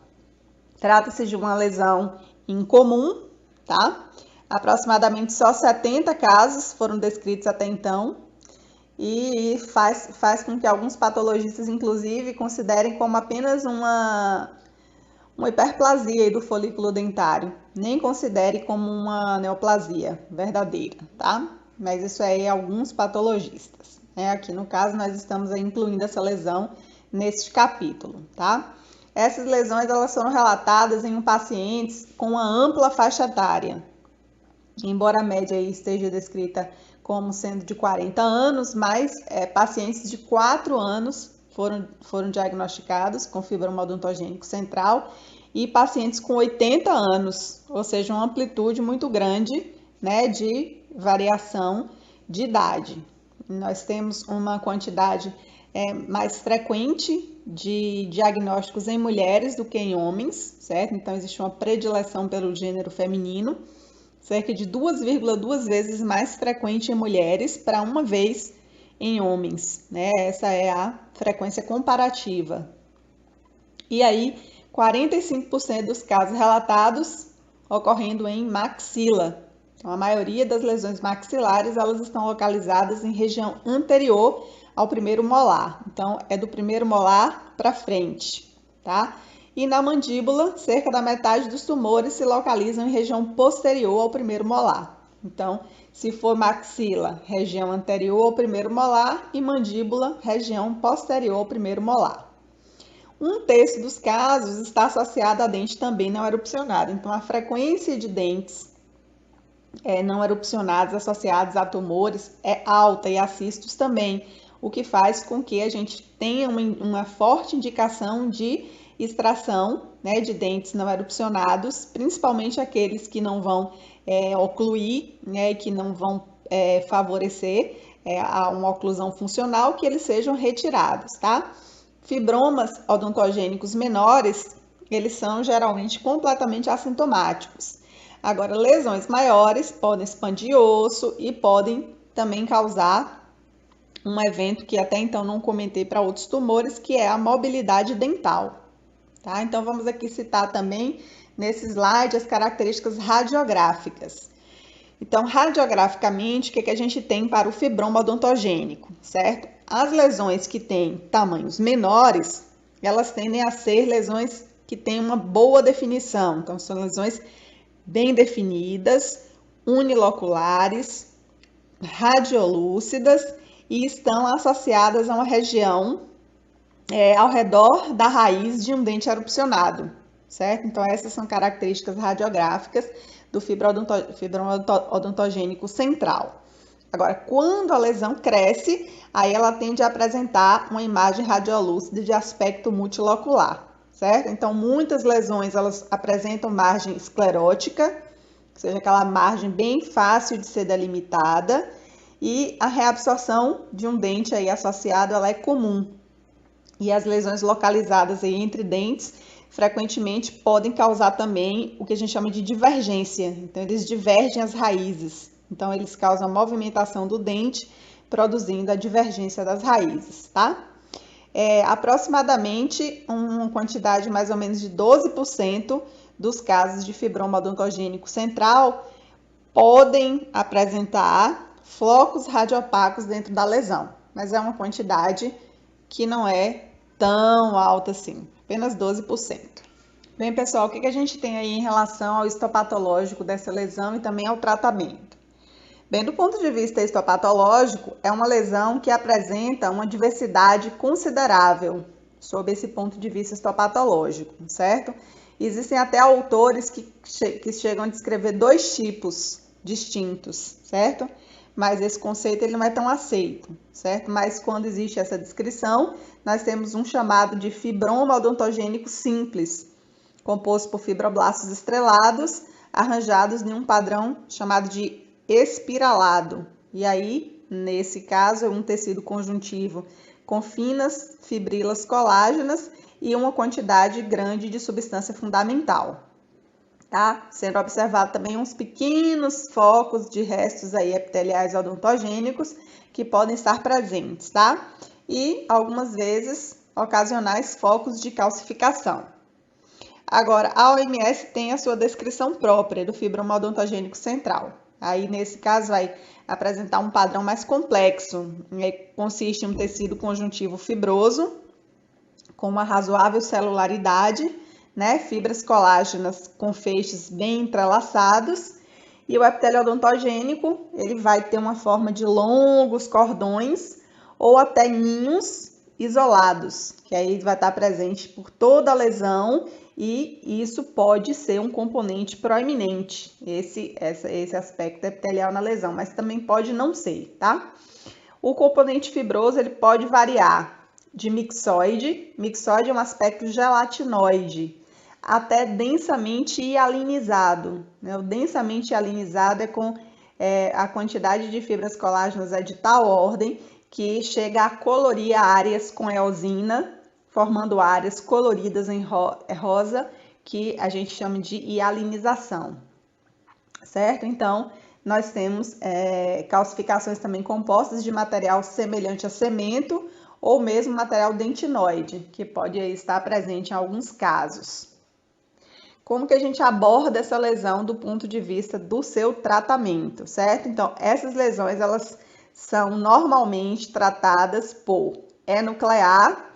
Trata-se de uma lesão incomum, tá? Aproximadamente só 70 casos foram descritos até então e faz com que alguns patologistas, inclusive, considerem como apenas uma hiperplasia do folículo dentário, nem considere como uma neoplasia verdadeira, tá? Mas isso aí é alguns patologistas, né? Aqui no caso nós estamos incluindo essa lesão neste capítulo, tá? Essas lesões elas foram relatadas em pacientes com uma ampla faixa etária, embora a média aí esteja descrita como sendo de 40 anos, mas pacientes de 4 anos foram diagnosticados com fibroma odontogênico central e pacientes com 80 anos, ou seja, uma amplitude muito grande, né, de variação de idade. Nós temos uma quantidade mais frequente de diagnósticos em mulheres do que em homens, certo? Então, existe uma predileção pelo gênero feminino, cerca de 2,2 vezes mais frequente em mulheres para uma vez em homens, né? Essa é a frequência comparativa. E aí, 45% dos casos relatados ocorrendo em maxila. Então, a maioria das lesões maxilares, elas estão localizadas em região anterior ao primeiro molar. Então, é do primeiro molar para frente, tá? E na mandíbula, cerca da metade dos tumores se localizam em região posterior ao primeiro molar. Então, se for maxila, região anterior ao primeiro molar, e mandíbula, região posterior ao primeiro molar. 1/3 dos casos está associado a dente também não erupcionada. Então, a frequência de dentes não erupcionados associados a tumores é alta e a cistos também, o que faz com que a gente tenha uma forte indicação de extração, né, de dentes não erupcionados, principalmente aqueles que não vão ocluir, né, e que não vão favorecer a uma oclusão funcional, que eles sejam retirados, tá? Fibromas odontogênicos menores, eles são geralmente completamente assintomáticos. Agora, lesões maiores podem expandir osso e podem também causar um evento que até então não comentei para outros tumores, que é a mobilidade dental. Tá? Então, vamos aqui citar também nesse slide as características radiográficas. Então, radiograficamente, o que a gente tem para o fibroma odontogênico, certo? As lesões que têm tamanhos menores, elas tendem a ser lesões que têm uma boa definição. Então, são lesões bem definidas, uniloculares, radiolúcidas e estão associadas a uma região ao redor da raiz de um dente erupcionado, certo? Então, essas são características radiográficas do fibroma odontogênico central. Agora, quando a lesão cresce, aí ela tende a apresentar uma imagem radiolúcida de aspecto multilocular, certo? Então, muitas lesões, elas apresentam margem esclerótica, ou seja, aquela margem bem fácil de ser delimitada, e a reabsorção de um dente aí associado, ela é comum. E as lesões localizadas aí entre dentes, frequentemente podem causar também o que a gente chama de divergência. Então, eles divergem as raízes. Então, eles causam a movimentação do dente, produzindo a divergência das raízes, tá? Aproximadamente uma quantidade mais ou menos de 12% dos casos de fibroma odontogênico central podem apresentar flocos radiopacos dentro da lesão, mas é uma quantidade que não é tão alta assim, apenas 12%. Bem, pessoal, o que a gente tem aí em relação ao histopatológico dessa lesão e também ao tratamento? Bem, do ponto de vista histopatológico, é uma lesão que apresenta uma diversidade considerável sob esse ponto de vista histopatológico, certo? Existem até autores que chegam a descrever 2 tipos distintos, certo? Mas esse conceito ele não é tão aceito, certo? Mas quando existe essa descrição, nós temos um chamado de fibroma odontogênico simples, composto por fibroblastos estrelados, arranjados em um padrão chamado de espiralado. E aí, nesse caso, é um tecido conjuntivo com finas fibrilas colágenas e uma quantidade grande de substância fundamental. Tá? Sendo observado também uns pequenos focos de restos aí epiteliais odontogênicos que podem estar presentes, tá? E algumas vezes ocasionais focos de calcificação. Agora, a OMS tem a sua descrição própria do fibroma odontogênico central. Aí, nesse caso, vai apresentar um padrão mais complexo, consiste em um tecido conjuntivo fibroso, com uma razoável celularidade, né? Fibras colágenas com feixes bem entrelaçados, e o epitélio odontogênico, ele vai ter uma forma de longos cordões ou até ninhos isolados, que aí vai estar presente por toda a lesão, e isso pode ser um componente proeminente, esse aspecto epitelial na lesão, mas também pode não ser, tá? O componente fibroso, ele pode variar de mixoide é um aspecto gelatinoide, até densamente hialinizado, né? O densamente hialinizado é com a quantidade de fibras colágenas é de tal ordem que chega a colorir áreas com eosina, formando áreas coloridas em rosa, que a gente chama de hialinização, certo? Então, nós temos calcificações também compostas de material semelhante a cimento ou mesmo material dentinoide, que pode estar presente em alguns casos. Como que a gente aborda essa lesão do ponto de vista do seu tratamento, certo? Então, essas lesões, elas são normalmente tratadas por enuclear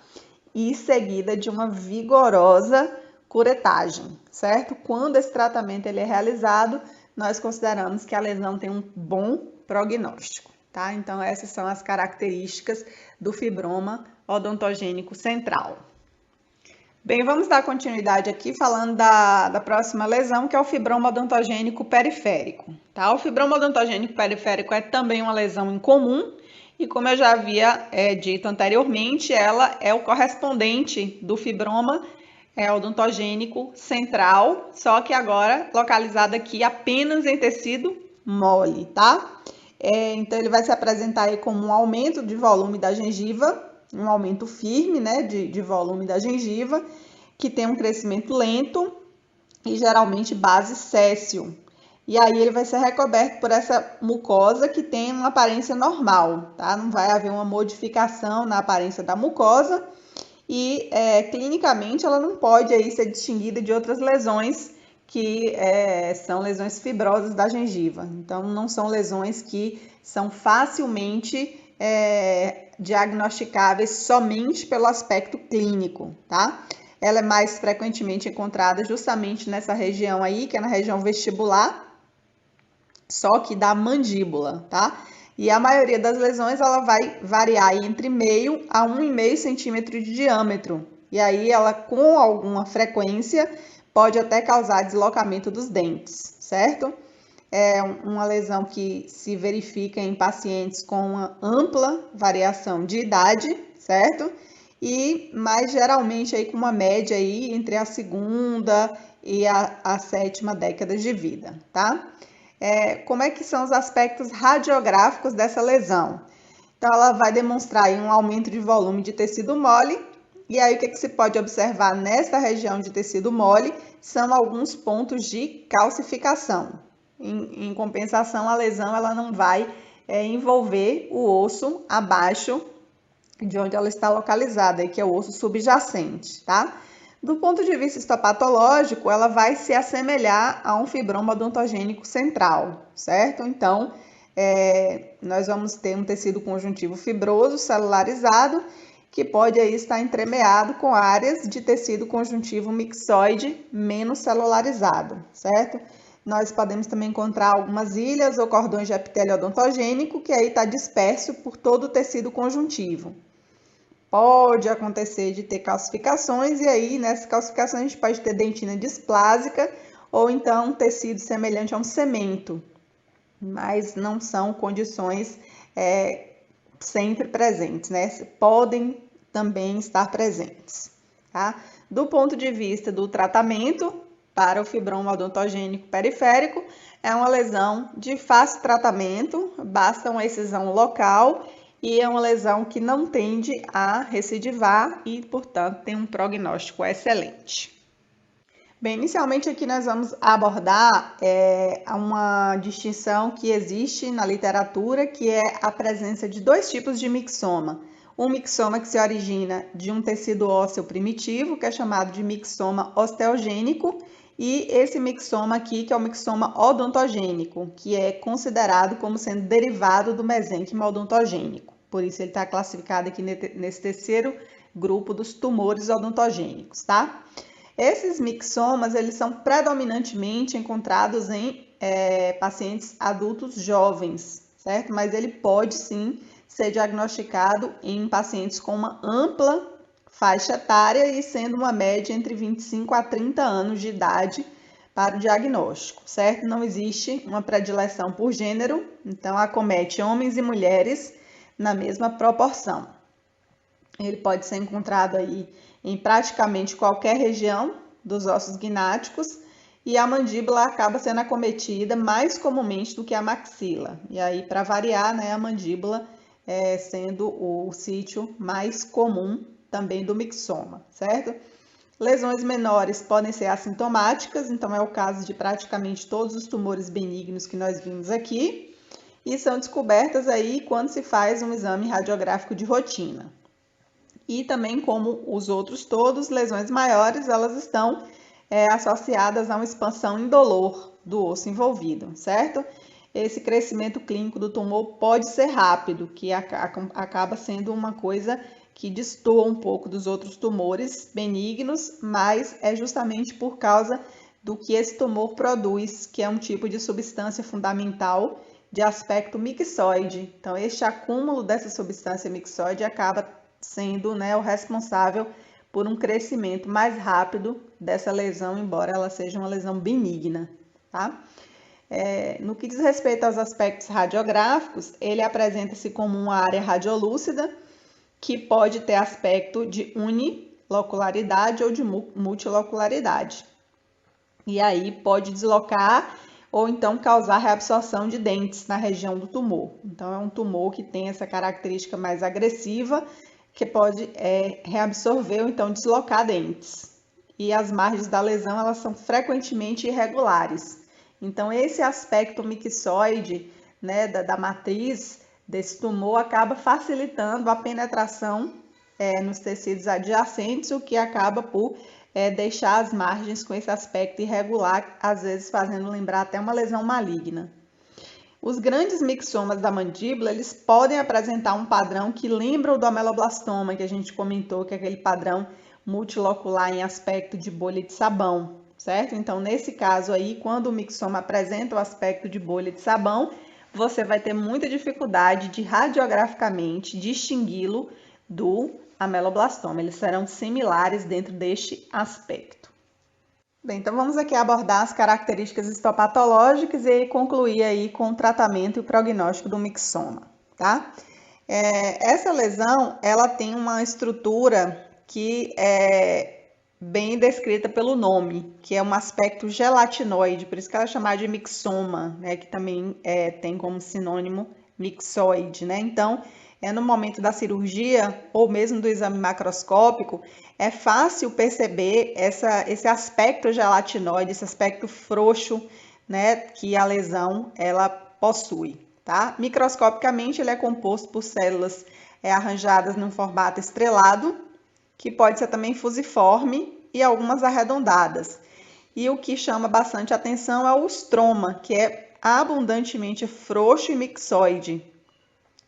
e seguida de uma vigorosa curetagem, certo? Quando esse tratamento ele é realizado, nós consideramos que a lesão tem um bom prognóstico, tá? Então, essas são as características do fibroma odontogênico central. Bem, vamos dar continuidade aqui falando da próxima lesão, que é o fibroma odontogênico periférico, tá? O fibroma odontogênico periférico é também uma lesão incomum e, como eu já havia dito anteriormente, ela é o correspondente do fibroma odontogênico central, só que agora localizado aqui apenas em tecido mole, tá? Então, ele vai se apresentar aí como um aumento de volume da gengiva, um aumento firme, né, de volume da gengiva, que tem um crescimento lento e geralmente base céssio. E aí ele vai ser recoberto por essa mucosa que tem uma aparência normal, tá? Não vai haver uma modificação na aparência da mucosa e clinicamente ela não pode aí ser distinguida de outras lesões que são lesões fibrosas da gengiva. Então, não são lesões que são facilmente diagnosticáveis somente pelo aspecto clínico, tá? Ela é mais frequentemente encontrada justamente nessa região aí, que é na região vestibular, só que da mandíbula, tá? E a maioria das lesões ela vai variar entre meio a 1,5 centímetro de diâmetro. E aí ela, com alguma frequência, pode até causar deslocamento dos dentes, certo? É uma lesão que se verifica em pacientes com uma ampla variação de idade, certo? E mais geralmente aí com uma média aí entre a segunda e a sétima década de vida, tá? Como é que são os aspectos radiográficos dessa lesão? Então, ela vai demonstrar aí um aumento de volume de tecido mole. E aí, o que se pode observar nessa região de tecido mole são alguns pontos de calcificação. Em compensação, a lesão ela não vai envolver o osso abaixo de onde ela está localizada, que é o osso subjacente, tá? Do ponto de vista histopatológico, ela vai se assemelhar a um fibroma odontogênico central, certo? Então, nós vamos ter um tecido conjuntivo fibroso, celularizado, que pode aí estar entremeado com áreas de tecido conjuntivo mixoide menos celularizado, certo? Nós podemos também encontrar algumas ilhas ou cordões de epitélio odontogênico, que aí está disperso por todo o tecido conjuntivo. Pode acontecer de ter calcificações, e aí nessas calcificações a gente pode ter dentina displásica ou então tecido semelhante a um cemento, mas não são condições sempre presentes, né? Podem também estar presentes, tá? Do ponto de vista do tratamento para o fibroma odontogênico periférico, é uma lesão de fácil tratamento, basta uma excisão local e é uma lesão que não tende a recidivar e, portanto, tem um prognóstico excelente. Bem, inicialmente aqui nós vamos abordar uma distinção que existe na literatura, que é a presença de dois tipos de mixoma. Um mixoma que se origina de um tecido ósseo primitivo, que é chamado de mixoma osteogênico, e esse mixoma aqui, que é o mixoma odontogênico, que é considerado como sendo derivado do mesênquima odontogênico. Por isso ele está classificado aqui nesse terceiro grupo dos tumores odontogênicos, tá? Esses mixomas, eles são predominantemente encontrados em pacientes adultos jovens, certo? Mas ele pode sim ser diagnosticado em pacientes com uma ampla faixa etária e sendo uma média entre 25 a 30 anos de idade para o diagnóstico, certo? Não existe uma predileção por gênero, então acomete homens e mulheres na mesma proporção. Ele pode ser encontrado aí em praticamente qualquer região dos ossos gnáticos e a mandíbula acaba sendo acometida mais comumente do que a maxila. E aí, para variar, né, a mandíbula sendo o sítio mais comum também do mixoma, certo? Lesões menores podem ser assintomáticas, então é o caso de praticamente todos os tumores benignos que nós vimos aqui, e são descobertas aí quando se faz um exame radiográfico de rotina. E também, como os outros todos, lesões maiores, elas estão associadas a uma expansão indolor do osso envolvido, certo? Esse crescimento clínico do tumor pode ser rápido, que acaba sendo uma coisa que destoa um pouco dos outros tumores benignos, mas é justamente por causa do que esse tumor produz, que é um tipo de substância fundamental de aspecto mixoide. Então, este acúmulo dessa substância mixoide acaba sendo, né, o responsável por um crescimento mais rápido dessa lesão, embora ela seja uma lesão benigna, tá? No que diz respeito aos aspectos radiográficos, ele apresenta-se como uma área radiolúcida, que pode ter aspecto de unilocularidade ou de multilocularidade. E aí pode deslocar ou então causar reabsorção de dentes na região do tumor. Então, é um tumor que tem essa característica mais agressiva, que pode reabsorver ou então deslocar dentes. E as margens da lesão, elas são frequentemente irregulares. Então, esse aspecto mixoide, né, da matriz desse tumor acaba facilitando a penetração nos tecidos adjacentes, o que acaba por deixar as margens com esse aspecto irregular, às vezes fazendo lembrar até uma lesão maligna. Os grandes mixomas da mandíbula, eles podem apresentar um padrão que lembra o do ameloblastoma, que a gente comentou, que é aquele padrão multilocular em aspecto de bolha de sabão, certo? Então, nesse caso aí, quando o mixoma apresenta o aspecto de bolha de sabão, você vai ter muita dificuldade de radiograficamente distingui-lo do ameloblastoma. Eles serão similares dentro deste aspecto. Bem, então vamos aqui abordar as características histopatológicas e concluir aí com o tratamento e o prognóstico do mixoma, tá? Essa lesão, ela tem uma estrutura que é bem descrita pelo nome, que é um aspecto gelatinoide, por isso que ela é chamada de mixoma, né? Que também tem como sinônimo mixoide, né? Então, no momento da cirurgia ou mesmo do exame macroscópico, é fácil perceber esse aspecto gelatinoide, esse aspecto frouxo, né, que a lesão ela possui, tá? Microscopicamente, ele é composto por células arranjadas num formato estrelado, que pode ser também fusiforme e algumas arredondadas. E o que chama bastante atenção é o estroma, que é abundantemente frouxo e mixoide,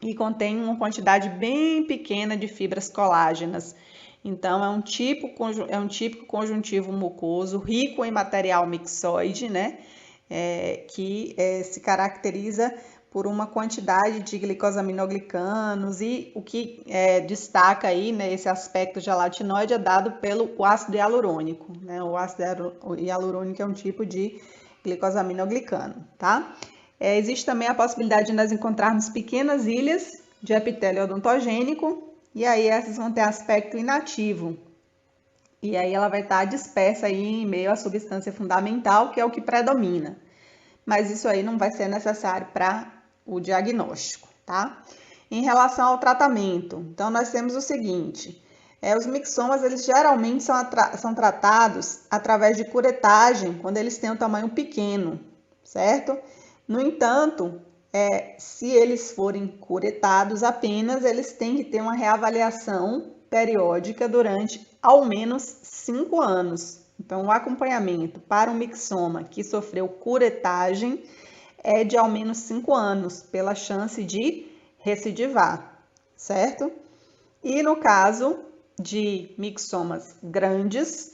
e contém uma quantidade bem pequena de fibras colágenas. Então, é um típico conjuntivo mucoso, rico em material mixoide, né? Que se caracteriza por uma quantidade de glicosaminoglicanos, e o que destaca aí, né, esse aspecto gelatinoide é dado pelo ácido hialurônico, né? O ácido hialurônico é um tipo de glicosaminoglicano, tá? Existe também a possibilidade de nós encontrarmos pequenas ilhas de epitélio odontogênico, e aí essas vão ter aspecto inativo. E aí ela vai estar dispersa aí em meio à substância fundamental, que é o que predomina. Mas isso aí não vai ser necessário para o diagnóstico, tá? Em relação ao tratamento, então nós temos o seguinte: os mixomas, eles geralmente são tratados através de curetagem, quando eles têm um tamanho pequeno, certo? No entanto, se eles forem curetados apenas, eles têm que ter uma reavaliação periódica durante ao menos 5 anos. Então, o acompanhamento para um mixoma que sofreu curetagem é de ao menos 5 anos, pela chance de recidivar, certo? E no caso de mixomas grandes,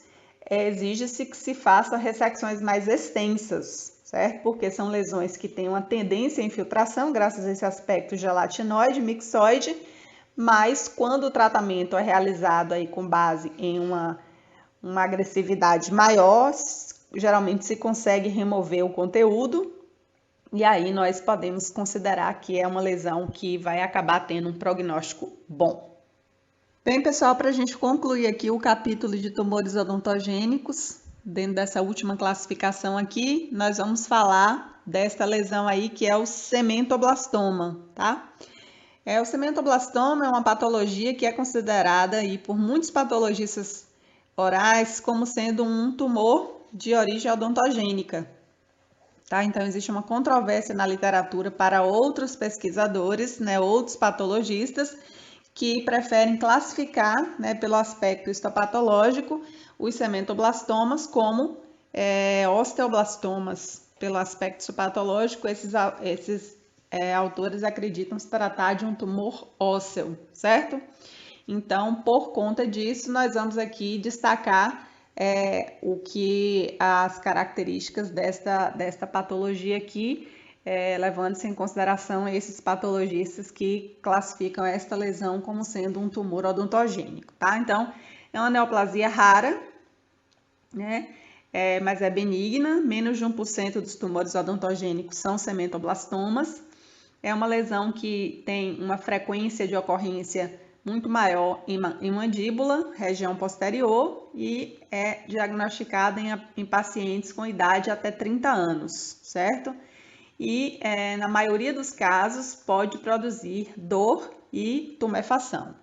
exige-se que se faça ressecções mais extensas, certo? Porque são lesões que têm uma tendência à infiltração, graças a esse aspecto gelatinoide, mixoide, mas quando o tratamento é realizado aí com base em uma agressividade maior, geralmente se consegue remover o conteúdo, e aí nós podemos considerar que é uma lesão que vai acabar tendo um prognóstico bom. Bem, pessoal, para a gente concluir aqui o capítulo de tumores odontogênicos, dentro dessa última classificação aqui, nós vamos falar desta lesão aí que é o cementoblastoma, tá? O cementoblastoma é uma patologia que é considerada aí por muitos patologistas orais como sendo um tumor de origem odontogênica, tá? Então, existe uma controvérsia na literatura para outros pesquisadores, né, outros patologistas, que preferem classificar, né, pelo aspecto histopatológico, os cementoblastomas como osteoblastomas. Pelo aspecto histopatológico, esses autores acreditam se tratar de um tumor ósseo, certo? Então, por conta disso, nós vamos aqui destacar as características desta patologia aqui, levando-se em consideração esses patologistas que classificam esta lesão como sendo um tumor odontogênico, tá? Então, É uma neoplasia rara, né? Mas é benigna, menos de 1% dos tumores odontogênicos são cementoblastomas. É uma lesão que tem uma frequência de ocorrência muito maior em mandíbula, região posterior, e é diagnosticada em pacientes com idade até 30 anos, certo? E na maioria dos casos pode produzir dor e tumefação.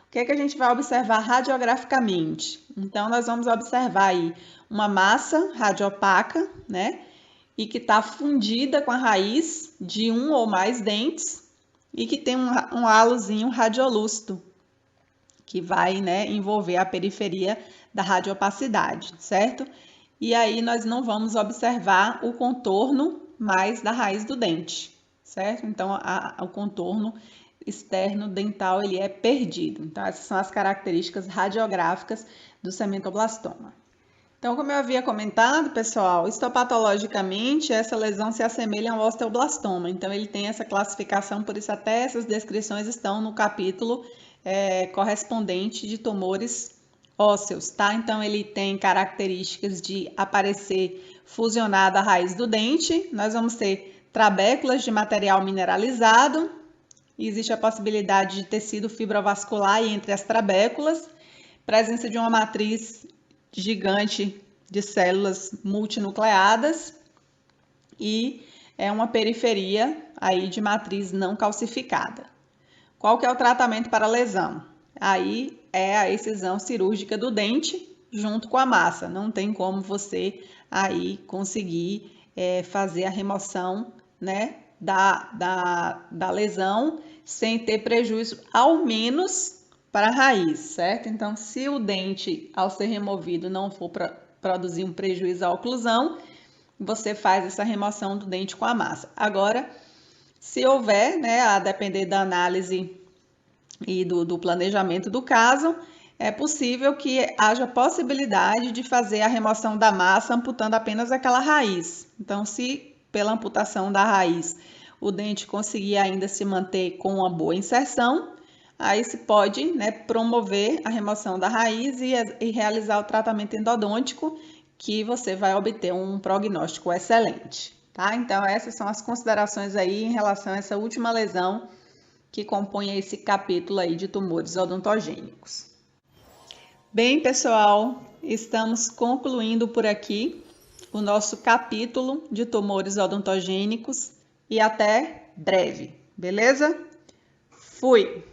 O que é que a gente vai observar radiograficamente? Então, nós vamos observar aí uma massa radiopaca, né? E que está fundida com a raiz de um ou mais dentes e que tem um halozinho radiolúcido, que vai, né, envolver a periferia da radiopacidade, certo? E aí nós não vamos observar o contorno mais da raiz do dente, certo? Então, o contorno externo dental ele é perdido. Então, essas são as características radiográficas do cementoblastoma. Então, como eu havia comentado, pessoal, histopatologicamente essa lesão se assemelha ao osteoblastoma. Então, ele tem essa classificação, por isso até essas descrições estão no capítulo correspondente de tumores ósseos, tá? Então, ele tem características de aparecer fusionada à raiz do dente. Nós vamos ter trabéculas de material mineralizado. Existe a possibilidade de tecido fibrovascular entre as trabéculas, presença de uma matriz gigante de células multinucleadas e uma periferia aí de matriz não calcificada. Qual que é o tratamento para a lesão? Aí é a excisão cirúrgica do dente junto com a massa. Não tem como você aí conseguir fazer a remoção, né, da lesão sem ter prejuízo, ao menos para a raiz, certo? Então, se o dente, ao ser removido, não for produzir um prejuízo à oclusão, você faz essa remoção do dente com a massa. Agora, se houver, né, a depender da análise e do planejamento do caso, é possível que haja possibilidade de fazer a remoção da massa amputando apenas aquela raiz. Então, se pela amputação da raiz o dente conseguir ainda se manter com uma boa inserção, aí se pode, né, promover a remoção da raiz e realizar o tratamento endodôntico, que você vai obter um prognóstico excelente, tá? Então, essas são as considerações aí em relação a essa última lesão que compõe esse capítulo aí de tumores odontogênicos. Bem, pessoal, estamos concluindo por aqui o nosso capítulo de tumores odontogênicos e até breve, beleza? Fui!